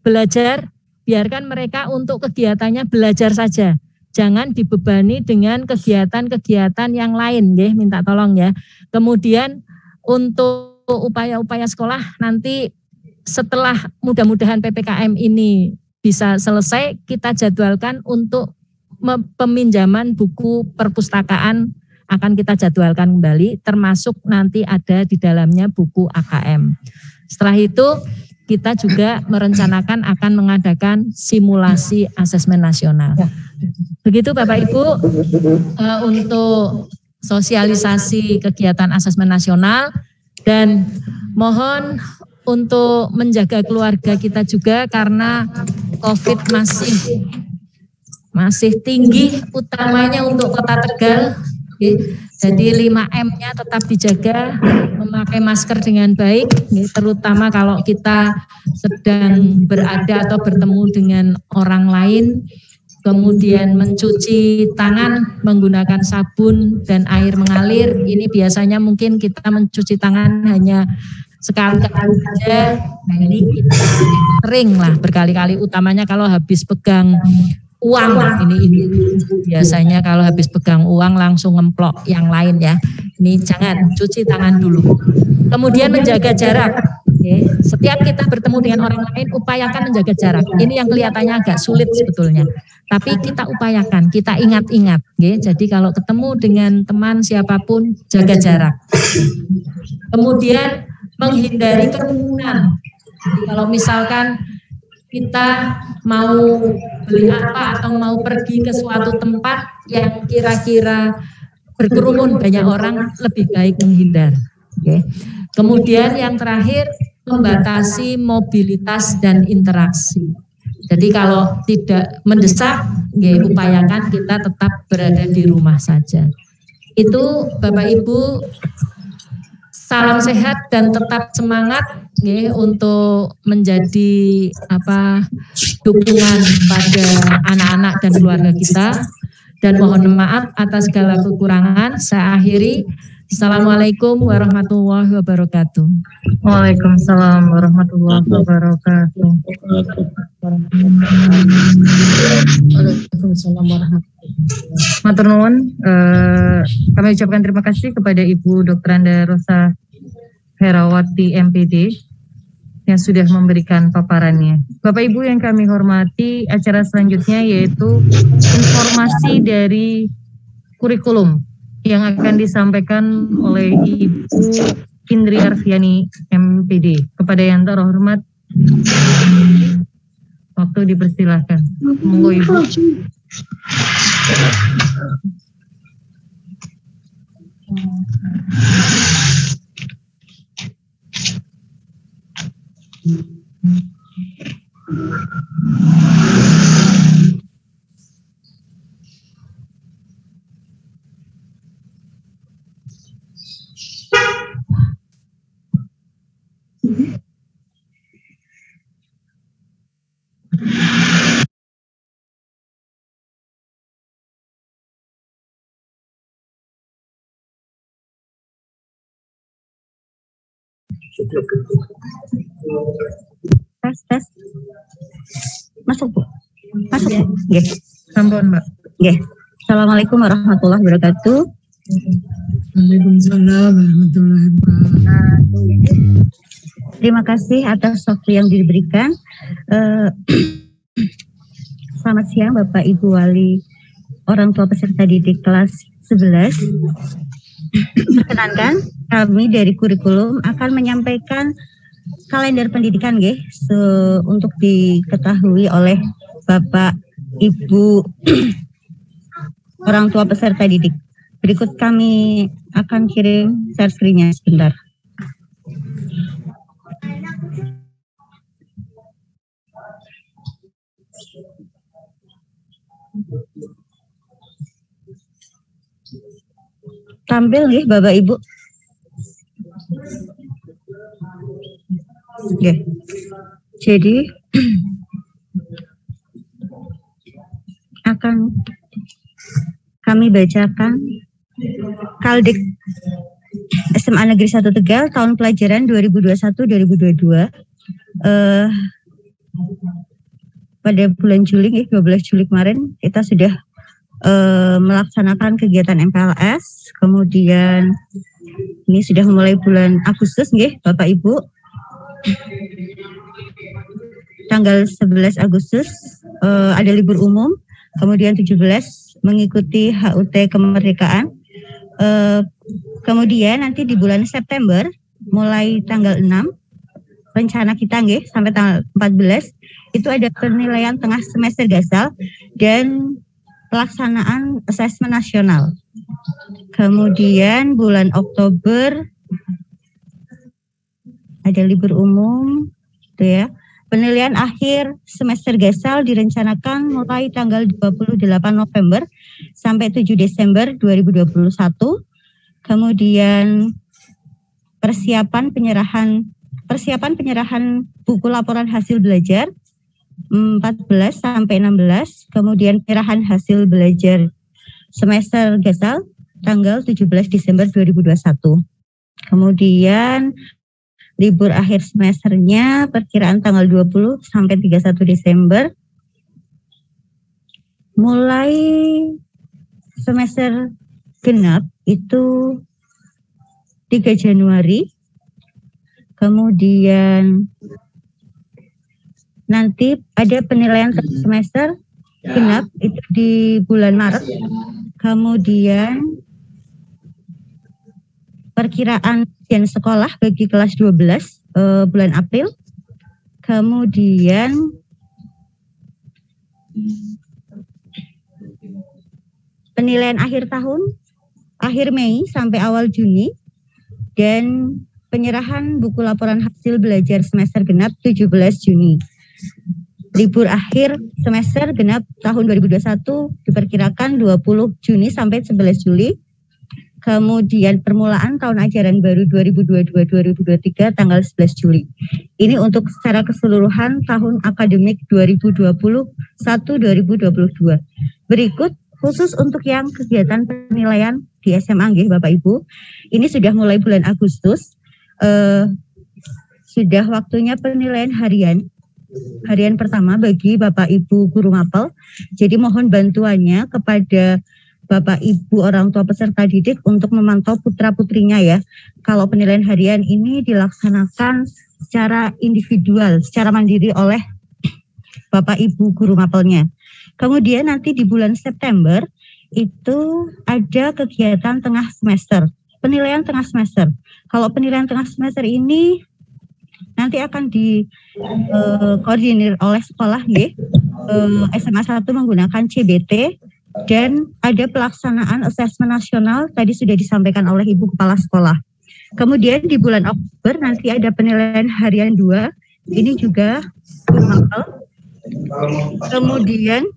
belajar, biarkan mereka untuk kegiatannya belajar saja. Jangan dibebani dengan kegiatan-kegiatan yang lain, minta tolong ya. Kemudian untuk upaya-upaya sekolah nanti setelah mudah-mudahan PPKM ini bisa selesai, kita jadwalkan untuk peminjaman buku perpustakaan akan kita jadwalkan kembali, termasuk nanti ada di dalamnya buku AKM. Setelah itu kita juga merencanakan akan mengadakan simulasi asesmen nasional. Begitu Bapak Ibu untuk sosialisasi kegiatan asesmen nasional. Dan mohon untuk menjaga keluarga kita juga karena COVID masih tinggi, utamanya untuk Kota Tegal. Jadi 5M-nya tetap dijaga, memakai masker dengan baik, terutama kalau kita sedang berada atau bertemu dengan orang lain. Kemudian mencuci tangan menggunakan sabun dan air mengalir. Ini biasanya mungkin kita mencuci tangan hanya sekali-kali saja. Nah ini kita sering lah berkali-kali, utamanya kalau habis pegang uang. Ini biasanya kalau habis pegang uang langsung ngemplok yang lain ya. Ini jangan, cuci tangan dulu. Kemudian menjaga jarak. Setiap kita bertemu dengan orang lain, upayakan menjaga jarak. Ini yang kelihatannya agak sulit sebetulnya. Tapi kita upayakan, kita ingat-ingat. Jadi kalau ketemu dengan teman siapapun, jaga jarak. Kemudian menghindari kerumunan. Kalau misalkan kita mau beli apa atau mau pergi ke suatu tempat yang kira-kira berkerumun banyak orang, lebih baik menghindar. Kemudian yang terakhir, membatasi mobilitas dan interaksi. Jadi kalau tidak mendesak, upayakan kita tetap berada di rumah saja. Itu Bapak Ibu, salam sehat dan tetap semangat untuk menjadi dukungan pada anak-anak dan keluarga kita. Dan mohon maaf atas segala kekurangan. Saya akhiri. Assalamualaikum warahmatullahi wabarakatuh. Waalaikumsalam warahmatullahi wabarakatuh. Waalaikumsalam warahmatullahi wabarakatuh. Matur nuwun, kami ucapkan terima kasih kepada Ibu Dr. Anda Rosa Herawati MPD yang sudah memberikan paparannya. Bapak Ibu yang kami hormati, acara selanjutnya yaitu informasi dari kurikulum yang akan disampaikan oleh Ibu Indri Arfiani MPD. Kepada yang terhormat, waktu dipersilahkan. Monggo Ibu. Tes. Masuk, Bu. Masuk, Bu. Nggih. Sampun, Mbak. Nggih. Assalamualaikum warahmatullahi wabarakatuh. Waalaikumsalam warahmatullahi wabarakatuh. Terima kasih atas waktu yang diberikan. Selamat siang Bapak Ibu Wali orang tua peserta didik kelas 11. Perkenankan kami dari kurikulum akan menyampaikan kalender pendidikan nggih untuk diketahui oleh Bapak Ibu orang tua peserta didik. Berikut kami akan kirim share screen-nya sebentar. Tampil nih Bapak Ibu. Oke. Jadi akan kami bacakan Kaldik SMA Negeri 1 Tegal tahun pelajaran 2021-2022. Pada bulan Juli, 12 Juli kemarin kita sudah melaksanakan kegiatan MPLS. Kemudian ini sudah mulai bulan Agustus, Bapak Ibu. Tanggal 11 Agustus ada libur umum. Kemudian 17 mengikuti HUT kemerdekaan. Kemudian nanti di bulan September mulai tanggal 6 rencana kita sampai tanggal 14 itu ada penilaian tengah semester gasal dan pelaksanaan asesmen nasional. Kemudian bulan Oktober ada libur umum, gitu ya. Penilaian akhir semester gasal direncanakan mulai tanggal 28 November sampai 7 Desember 2021. Kemudian persiapan penyerahan buku laporan hasil belajar 14 sampai 16, kemudian penyerahan hasil belajar semester gasal tanggal 17 Desember 2021. Kemudian libur akhir semesternya perkiraan tanggal 20 sampai 31 Desember. Mulai semester genap itu 3 Januari. Kemudian nanti ada penilaian semester genap itu di bulan Maret. Kemudian perkiraan ujian sekolah bagi kelas 12 bulan April. Kemudian penilaian akhir tahun, akhir Mei sampai awal Juni. Dan penyerahan buku laporan hasil belajar semester genap 17 Juni. Libur akhir semester genap tahun 2021 diperkirakan 20 Juni sampai 11 Juli. Kemudian permulaan tahun ajaran baru 2022-2023 tanggal 11 Juli. Ini untuk secara keseluruhan tahun akademik 2021-2022. Berikut khusus untuk yang kegiatan penilaian di SMA Bapak Ibu. Ini sudah mulai bulan Agustus. Sudah waktunya penilaian harian pertama bagi Bapak Ibu guru mapel. Jadi mohon bantuannya kepada Bapak Ibu orang tua peserta didik untuk memantau putra-putrinya ya. Kalau penilaian harian ini dilaksanakan secara individual, secara mandiri oleh Bapak Ibu guru mapelnya. Kemudian nanti di bulan September itu ada kegiatan tengah semester, penilaian tengah semester. Kalau penilaian tengah semester ini nanti akan dikoordinir oleh sekolah SMA 1 menggunakan CBT. Dan ada pelaksanaan asesmen nasional tadi sudah disampaikan oleh Ibu Kepala Sekolah. Kemudian di bulan Oktober nanti ada penilaian harian 2. Ini juga mapel. Kemudian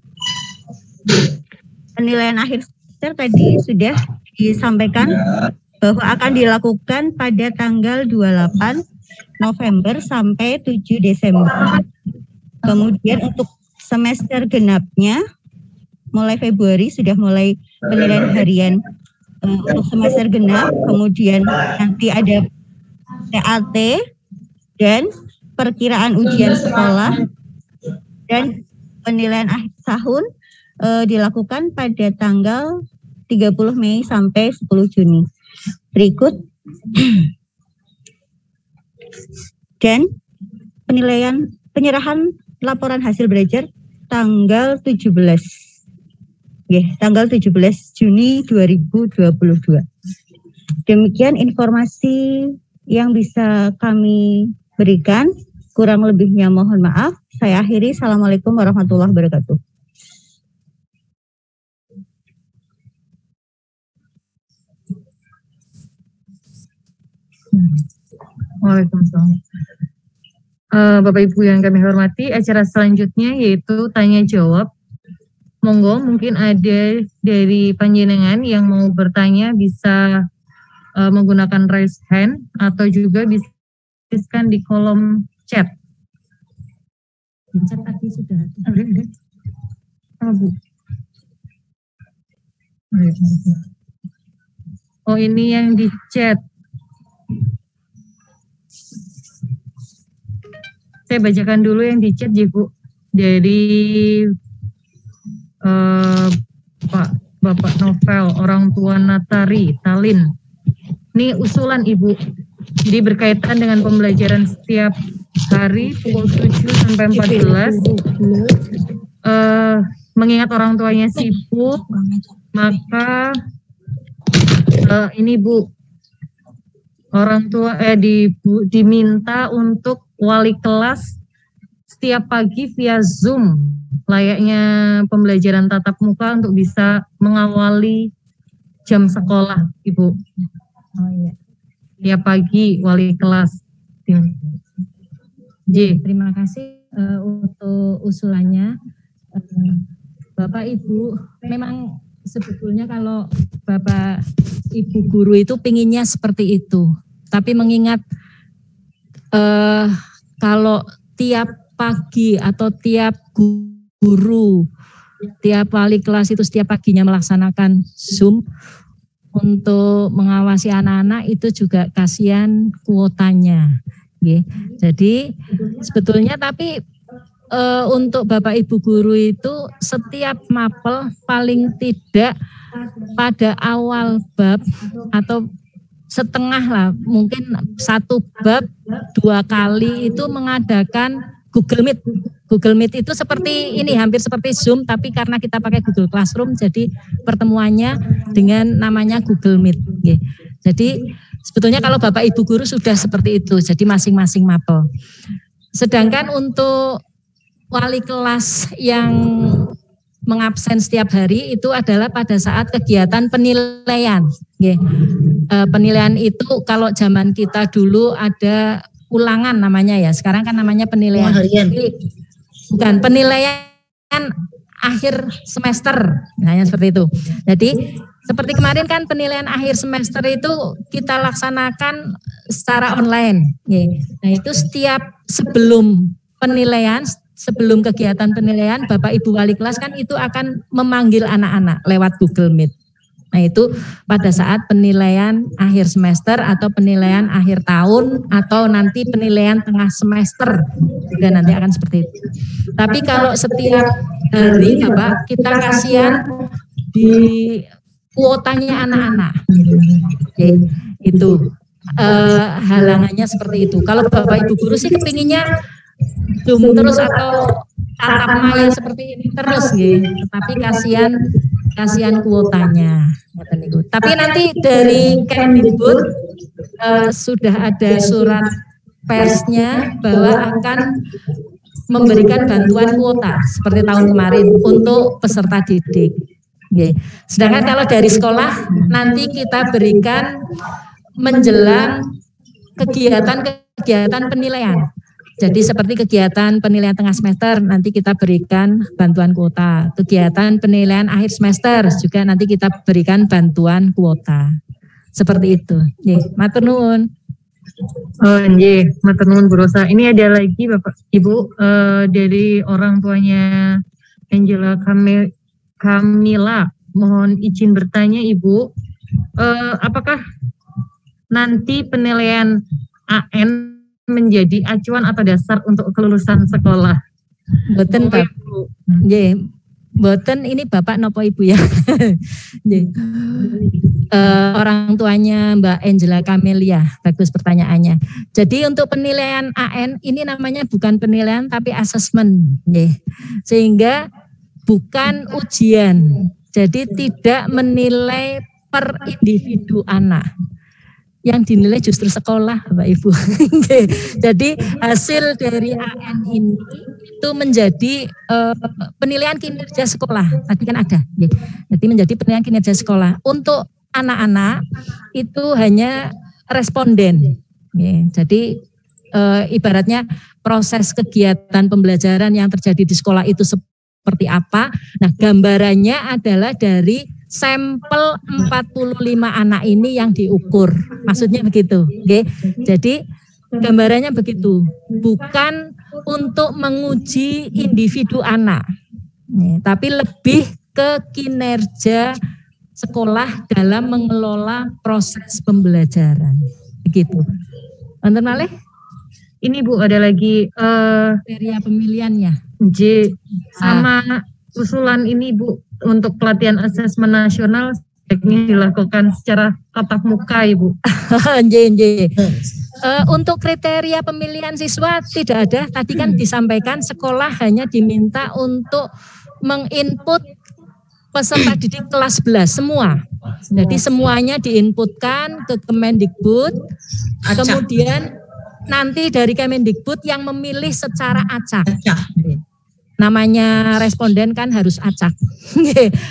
penilaian akhir semester tadi sudah disampaikan bahwa akan dilakukan pada tanggal 28 November sampai 7 Desember. Kemudian untuk semester genapnya mulai Februari sudah mulai penilaian harian untuk semester genap, kemudian nanti ada TAT, dan perkiraan ujian sekolah, dan penilaian akhir tahun dilakukan pada tanggal 30 Mei sampai 10 Juni. Berikut dan penyerahan laporan hasil belajar tanggal 17. Tanggal 17 Juni 2022. Demikian informasi yang bisa kami berikan. Kurang lebihnya mohon maaf. Saya akhiri. Assalamualaikum warahmatullahi wabarakatuh. Waalaikumsalam. Bapak Ibu yang kami hormati, acara selanjutnya yaitu tanya jawab. Monggo, mungkin ada dari panjenengan yang mau bertanya bisa menggunakan raise hand atau juga bisa tuliskan di kolom chat. Di chat tadi sudah ada. Bu. Oh, ini yang di chat. Saya bacakan dulu yang di chat, Bu. Dari Bapak Novel, orang tua Natari, Talin. Ini usulan Ibu. Jadi berkaitan dengan pembelajaran setiap hari pukul 7 sampai 14. Mengingat orang tuanya sibuk, maka ini Bu, orang tua diminta untuk wali kelas setiap pagi via Zoom, layaknya pembelajaran tatap muka untuk bisa mengawali jam sekolah, Ibu. Oh iya. Setiap pagi wali kelas. Terima kasih untuk usulannya. Bapak Ibu, memang sebetulnya kalau Bapak Ibu guru itu pinginnya seperti itu. Tapi mengingat kalau tiap pagi atau tiap guru, tiap wali kelas itu setiap paginya melaksanakan Zoom untuk mengawasi anak-anak, itu juga kasihan kuotanya. Jadi sebetulnya tapi untuk Bapak Ibu guru itu setiap mapel paling tidak pada awal bab atau setengah lah, mungkin satu bab 2 kali itu mengadakan Google Meet. Google Meet itu seperti ini, hampir seperti Zoom, tapi karena kita pakai Google Classroom, jadi pertemuannya dengan namanya Google Meet. Jadi sebetulnya kalau Bapak Ibu guru sudah seperti itu, jadi masing-masing mapel. Sedangkan untuk wali kelas yang mengabsen setiap hari itu adalah pada saat kegiatan penilaian. Penilaian itu kalau zaman kita dulu ada ulangan namanya ya, sekarang kan namanya penilaian. Bukan, penilaian akhir semester, nah seperti itu. Jadi seperti kemarin kan penilaian akhir semester itu kita laksanakan secara online. Nah itu setiap sebelum penilaian, sebelum kegiatan penilaian, Bapak Ibu wali kelas kan itu akan memanggil anak-anak lewat Google Meet. Nah itu pada saat penilaian akhir semester atau penilaian akhir tahun atau nanti penilaian tengah semester juga nanti akan seperti itu. Tapi kalau setiap hari Bapak, kita kasihan di kuotanya anak-anak. Itu halangannya seperti itu. Kalau Bapak Ibu guru sih kepinginnya Zoom terus atau tatap maya seperti ini terus tapi kasihan kuotanya. Tapi nanti dari Kemdikbud sudah ada surat persnya bahwa akan memberikan bantuan kuota seperti tahun kemarin untuk peserta didik. Sedangkan kalau dari sekolah nanti kita berikan menjelang kegiatan penilaian. Jadi seperti kegiatan penilaian tengah semester nanti kita berikan bantuan kuota. Kegiatan penilaian akhir semester juga nanti kita berikan bantuan kuota. Seperti itu. Matur nuwun. Matur nuwun Bu Rosa. Ini ada lagi Bapak Ibu dari orang tuanya Angela Kamila. Mohon izin bertanya Ibu, apakah nanti penilaian AN menjadi acuan atau dasar untuk kelulusan sekolah? Boten Pak. Nggih. Boten ini Bapak nopo Ibu ya. Orang tuanya Mbak Angela Camelia, bagus pertanyaannya. Jadi untuk penilaian AN ini namanya bukan penilaian tapi asesmen, sehingga bukan ujian. Jadi tidak menilai per individu anak. Yang dinilai justru sekolah, Bapak Ibu. Jadi hasil dari AN ini itu menjadi penilaian kinerja sekolah. Tadi kan ada. Jadi menjadi penilaian kinerja sekolah. Untuk anak-anak itu hanya responden. Jadi ibaratnya proses kegiatan pembelajaran yang terjadi di sekolah itu seperti apa. Nah, gambarannya adalah dari sampel 45 anak ini yang diukur. Maksudnya begitu. Jadi gambarannya begitu. Bukan untuk menguji individu anak. Tapi lebih ke kinerja sekolah dalam mengelola proses pembelajaran. Begitu. Wonten malih? Ini Bu ada lagi kriteria pemilihannya. Sama usulan ini Bu, untuk pelatihan asesmen nasional sebaiknya dilakukan secara tatap muka Ibu. Untuk kriteria pemilihan siswa tidak ada. Tadi kan disampaikan sekolah hanya diminta untuk menginput peserta didik kelas 11 semua. Jadi semuanya diinputkan ke Kemendikbud. Kemudian nanti dari Kemendikbud yang memilih secara acak. Namanya responden kan harus acak.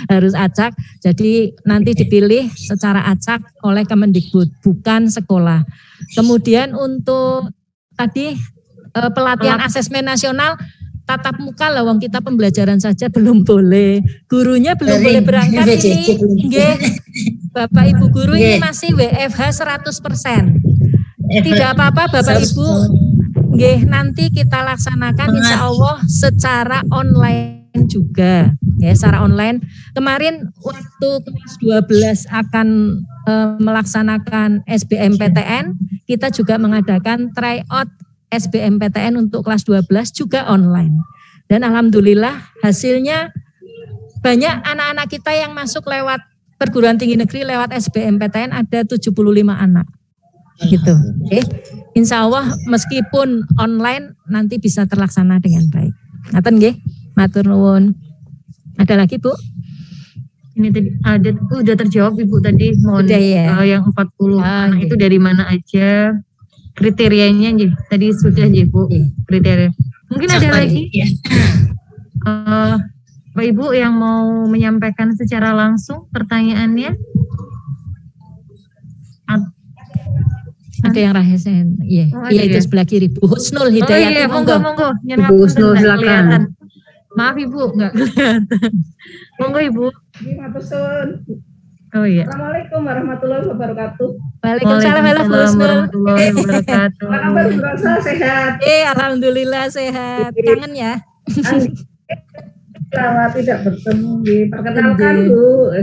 Harus acak. Jadi nanti dipilih secara acak oleh Kemendikbud, bukan sekolah. Kemudian untuk tadi pelatihan asesmen nasional tatap muka lah, wong kita pembelajaran saja belum boleh. Gurunya belum boleh berangkat ini. Bapak Ibu guru ini masih WFH 100%. Tidak apa-apa Bapak Ibu. Nanti kita laksanakan insya Allah secara online juga. Secara online. Kemarin waktu kelas 12 akan melaksanakan SBMPTN, kita juga mengadakan tryout SBMPTN untuk kelas 12 juga online. Dan alhamdulillah hasilnya banyak anak-anak kita yang masuk lewat perguruan tinggi negeri lewat SBMPTN ada 75 anak. Gitu. Insya Allah meskipun online nanti bisa terlaksana dengan baik. Ngaten nggih, matur nuwun. Ada lagi Bu? Ini tadi ada udah terjawab Ibu tadi, mohon yang 40 anak itu dari mana aja, kriterianya tadi sudah Bu kriteria. Mungkin ada lagi Pak Ibu yang mau menyampaikan secara langsung pertanyaannya. Ada yang rahasia, iya, itu sebelah kiri Bu Husnul Hidayati. Monggo. Bu Husnul silakan. Maaf Ibu, enggak kelihatan. Monggo Ibu. Oh iya. Assalamualaikum warahmatullahi wabarakatuh. Waalaikumsalam warahmatullahi wabarakatuh. Apa kabar Bu Rosa, sehat? Alhamdulillah sehat. Kangen ya? Lama tidak bertemu. Perkenalkan Bu.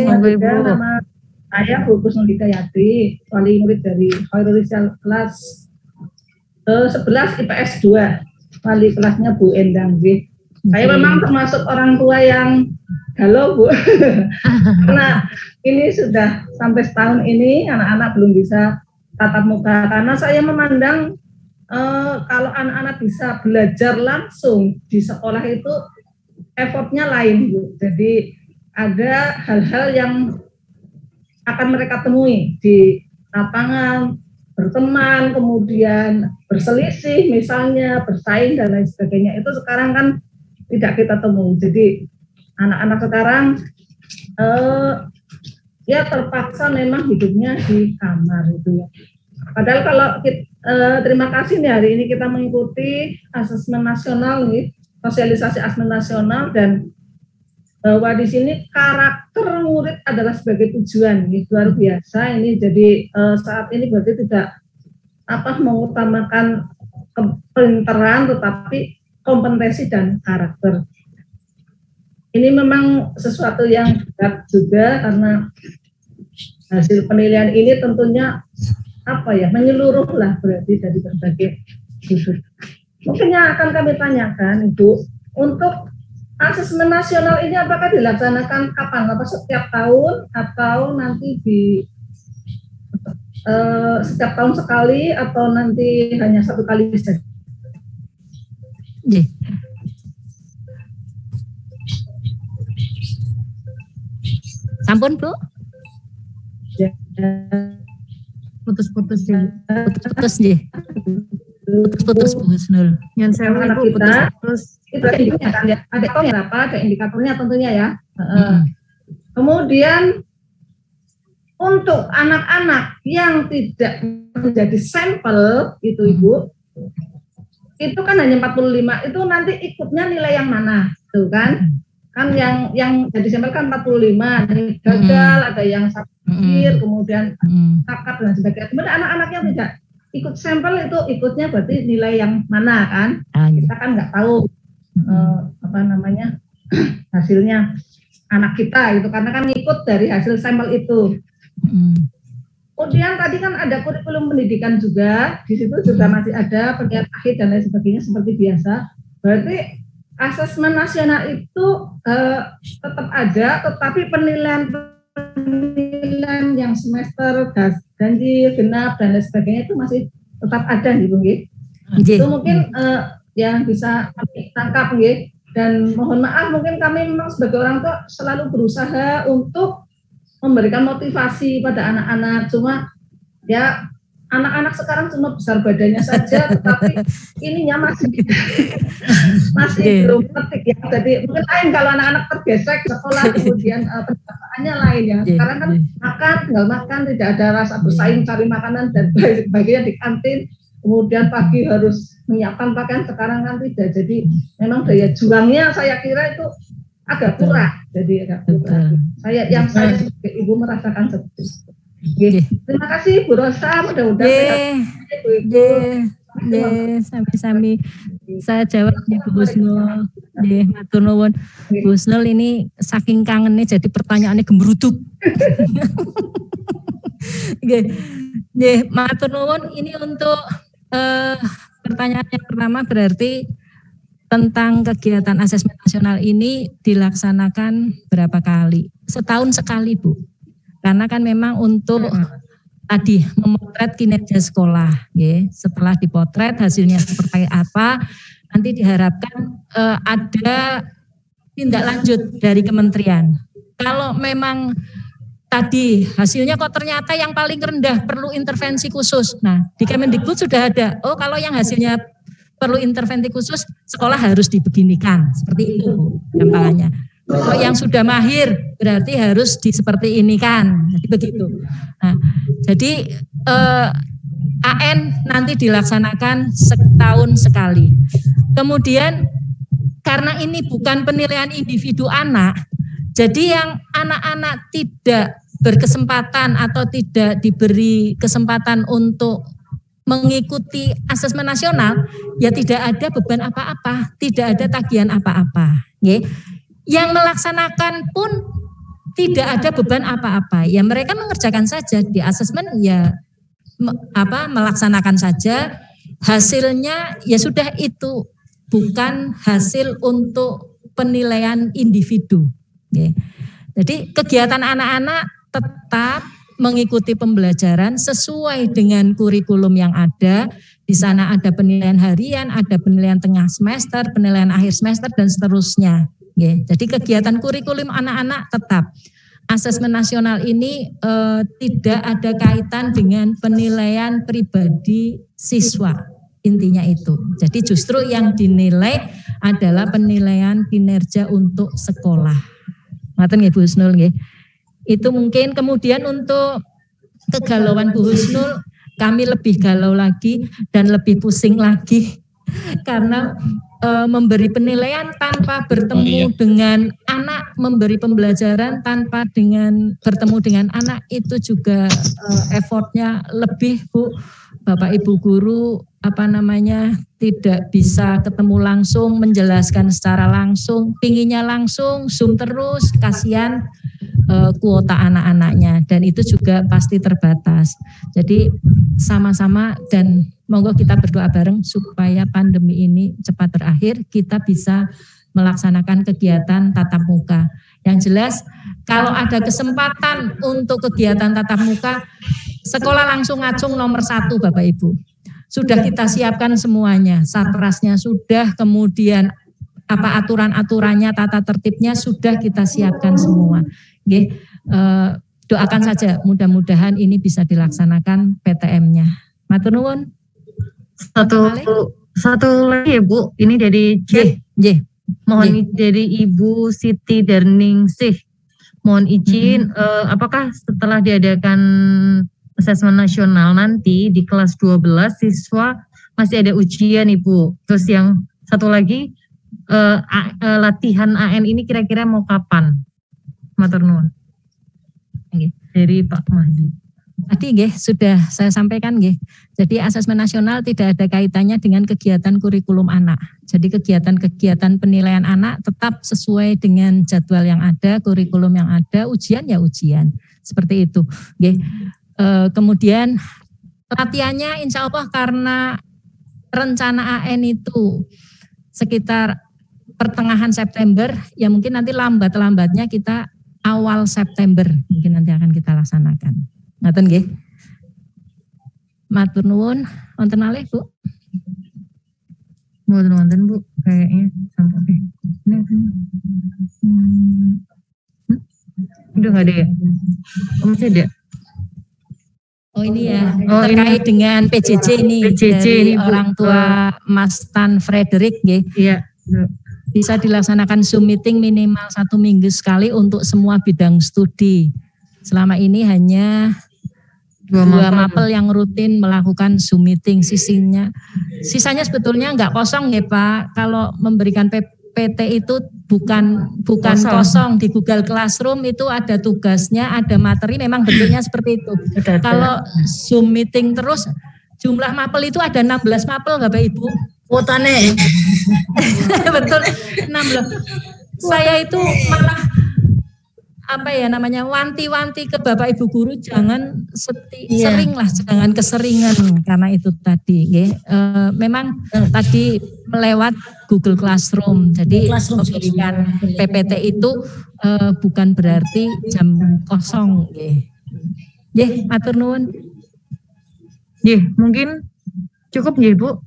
Monggo Ibu. Nama saya Bu Husnul Hidayati, wali murid dari Khairul Rizal kelas 11 IPS 2. Wali kelasnya Bu Endang. Saya memang termasuk orang tua yang galau Bu. Karena ini sudah sampai setahun ini anak-anak belum bisa tatap muka. Karena saya memandang kalau anak-anak bisa belajar langsung di sekolah itu effortnya lain Bu. Jadi ada hal-hal yang akan mereka temui di lapangan, berteman, kemudian berselisih misalnya, bersaing dan lain sebagainya. Itu sekarang kan tidak kita temui. Jadi anak-anak sekarang ya terpaksa memang hidupnya di kamar itu ya. Padahal kalau kita, terima kasih nih hari ini kita mengikuti asesmen nasional nih, sosialisasi asesmen nasional, dan bahwa di sini karakter murid adalah sebagai tujuan, ini luar biasa ini. Jadi saat ini berarti tidak mengutamakan kepintaran, tetapi kompetensi dan karakter. Ini memang sesuatu yang berat juga karena hasil penilaian ini tentunya menyeluruh lah berarti dari berbagai sudut. Mungkin yang akan kami tanyakan Ibu, untuk asesmen nasional ini apakah dilaksanakan kapan? Apa setiap tahun atau nanti di setiap tahun sekali atau nanti hanya satu kali saja? Sampun Bu? Ya. Putus-putus ya. Putus nggih. Putus Bu Husnul. Yang saya anak Ibu kita putus. Itu ada indikatornya kan ya. Ada indikatornya tentunya ya. Kemudian untuk anak-anak yang tidak menjadi sampel itu Ibu, itu kan hanya 45, itu nanti ikutnya nilai yang mana? Tuh kan? Kan yang jadi sampel kan 45, nih gagal, ada yang sakit, kemudian kakap dan sebagainya. Kemudian anak-anak yang tidak ikut sampel itu ikutnya berarti nilai yang mana kan? Kita kan nggak tahu hasilnya anak kita gitu, karena kan ngikut dari hasil sampel itu. Kemudian tadi kan ada kurikulum pendidikan juga, di situ juga masih ada penilaian akhir dan lain sebagainya seperti biasa. Berarti asesmen nasional itu tetap ada, tetapi penilaian yang semester ganjil, genap dan lain sebagainya itu masih tetap ada gitu, itu mungkin yang bisa kami tangkap, dan mohon maaf mungkin kami memang sebagai orang tua selalu berusaha untuk memberikan motivasi pada anak-anak, cuma ya anak-anak sekarang cuma besar badannya saja, tetapi ininya masih belum ngerti ya. Jadi mungkin lain kalau anak-anak tergesek sekolah, kemudian pendapatannya lain ya. Sekarang kan tinggal makan, tidak ada rasa bersaing cari makanan dan sebagainya di kantin. Kemudian pagi harus menyiapkan pakaian, sekarang kan tidak. Jadi memang daya juangnya saya kira itu agak kurang. Jadi agak kurang. Saya sebagai ibu merasakan seperti itu. Terima kasih Bu Rosa, mudah-mudahan sami-sami. Saya jawab ya Bu Husnul. Matur nuwun. Bu Husnul ini saking kangennya jadi pertanyaannya gemeruduk. Matur nuwun. Ini untuk pertanyaan yang pertama, berarti tentang kegiatan asesmen nasional ini dilaksanakan berapa kali? Setahun sekali Bu. Karena kan memang untuk tadi memotret kinerja sekolah, setelah dipotret hasilnya seperti apa, nanti diharapkan ada tindak lanjut dari kementerian. Kalau memang tadi hasilnya kok ternyata yang paling rendah perlu intervensi khusus, nah di Kemendikbud sudah ada, kalau yang hasilnya perlu intervensi khusus, sekolah harus dibeginikan, seperti itu Bu, gampangannya. Kalau yang sudah mahir berarti harus seperti ini kan, jadi begitu. Nah, jadi AN nanti dilaksanakan setahun sekali. Kemudian karena ini bukan penilaian individu anak, jadi yang anak-anak tidak berkesempatan atau tidak diberi kesempatan untuk mengikuti asesmen nasional, ya tidak ada beban apa-apa, tidak ada tagihan apa-apa. Yang melaksanakan pun tidak ada beban apa-apa. Ya mereka mengerjakan saja di asesmen, ya melaksanakan saja. Hasilnya ya sudah, itu bukan hasil untuk penilaian individu. Jadi kegiatan anak-anak tetap mengikuti pembelajaran sesuai dengan kurikulum yang ada. Di sana ada penilaian harian, ada penilaian tengah semester, penilaian akhir semester, dan seterusnya. Jadi kegiatan kurikulum anak-anak tetap. Asesmen nasional ini tidak ada kaitan dengan penilaian pribadi siswa. Intinya itu. Jadi justru yang dinilai adalah penilaian kinerja untuk sekolah. Ngaten nggih Bu Husnul nggih. Itu mungkin. Kemudian untuk kegalauan Bu Husnul, kami lebih galau lagi dan lebih pusing lagi karena memberi penilaian tanpa bertemu dengan anak, memberi pembelajaran tanpa bertemu dengan anak, itu juga effortnya lebih Bu. Bapak Ibu guru tidak bisa ketemu langsung, menjelaskan secara langsung, pinginnya langsung, Zoom terus, kasihan kuota anak-anaknya, dan itu juga pasti terbatas. Jadi sama-sama dan monggo kita berdoa bareng supaya pandemi ini cepat berakhir, kita bisa melaksanakan kegiatan tatap muka. Yang jelas kalau ada kesempatan untuk kegiatan tatap muka, sekolah langsung ngacung nomor 1 Bapak Ibu. Sudah kita siapkan semuanya, satrasnya sudah, kemudian aturan-aturannya, tata tertibnya sudah kita siapkan semua. Doakan saja mudah-mudahan ini bisa dilaksanakan PTM-nya. Matur nuwun. Satu lagi ya Bu, ini dari chat. Mohon dari Ibu Siti Darningsih. Mohon izin, apakah setelah diadakan asesmen nasional nanti di kelas 12 siswa masih ada ujian Ibu? Terus yang satu lagi, latihan AN ini kira-kira mau kapan? Matur nuwun. Dari Pak Mahdi. Tadi sudah saya sampaikan Jadi asesmen nasional tidak ada kaitannya dengan kegiatan kurikulum anak. Jadi kegiatan-kegiatan penilaian anak tetap sesuai dengan jadwal yang ada, kurikulum yang ada, ujian ya ujian. Seperti itu. Kemudian latihannya insya Allah karena rencana AN itu sekitar pertengahan September, ya mungkin nanti lambat-lambatnya kita awal September mungkin nanti akan kita laksanakan. Ngaten nggih. Matur nuwun, wonten malih Bu. Mboten wonten Bu, kayaknya sampai udah nggak ada ya? Masih ada. Oh ini ya, terkait dengan PJJ ini dari orang tua Mas Tan Frederick Iya. Bisa dilaksanakan Zoom meeting minimal 1 minggu sekali untuk semua bidang studi. Selama ini hanya 2 mapel yang rutin melakukan Zoom meeting, sisanya sebetulnya enggak kosong Pak. Kalau memberikan PT itu bukan kosong. Di Google Classroom itu ada tugasnya, ada materi, memang bentuknya seperti itu. Kalau Zoom meeting terus jumlah mapel itu ada 16 mapel Bapak Ibu. Kuotane. Betul, 16. Saya itu malah wanti-wanti ke Bapak Ibu guru jangan seringlah, jangan keseringan karena itu tadi. Memang tadi melewat Google Classroom, jadi memberikan PPT itu bukan berarti jam kosong. Matur nuwun. Mungkin cukup Bu.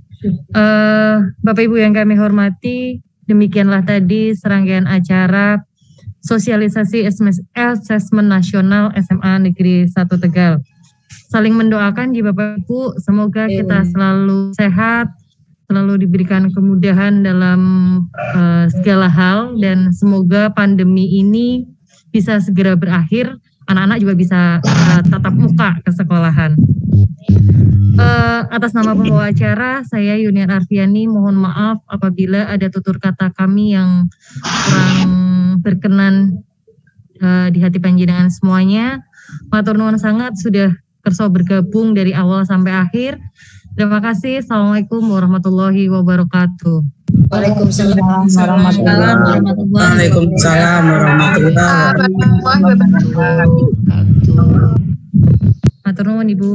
Bapak Ibu yang kami hormati, demikianlah tadi serangkaian acara sosialisasi asesmen nasional SMA Negeri 1 Tegal. Saling mendoakan di Bapak Ibu, semoga kita selalu sehat, selalu diberikan kemudahan dalam segala hal, dan semoga pandemi ini bisa segera berakhir, anak-anak juga bisa tatap muka ke sekolahan. Atas nama pembawa acara, saya Yuniar Arfiani, mohon maaf apabila ada tutur kata kami yang kurang berkenan di hati panjenengan semuanya. Matur nuwun sangat sudah kersa bergabung dari awal sampai akhir. Terima kasih. Assalamualaikum warahmatullahi wabarakatuh. Waalaikumsalam warahmatullahi wabarakatuh. Waalaikumsalam warahmatullahi wabarakatuh. Matur nuwun Ibu.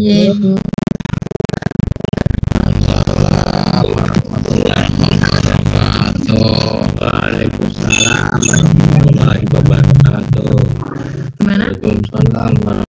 Ibu.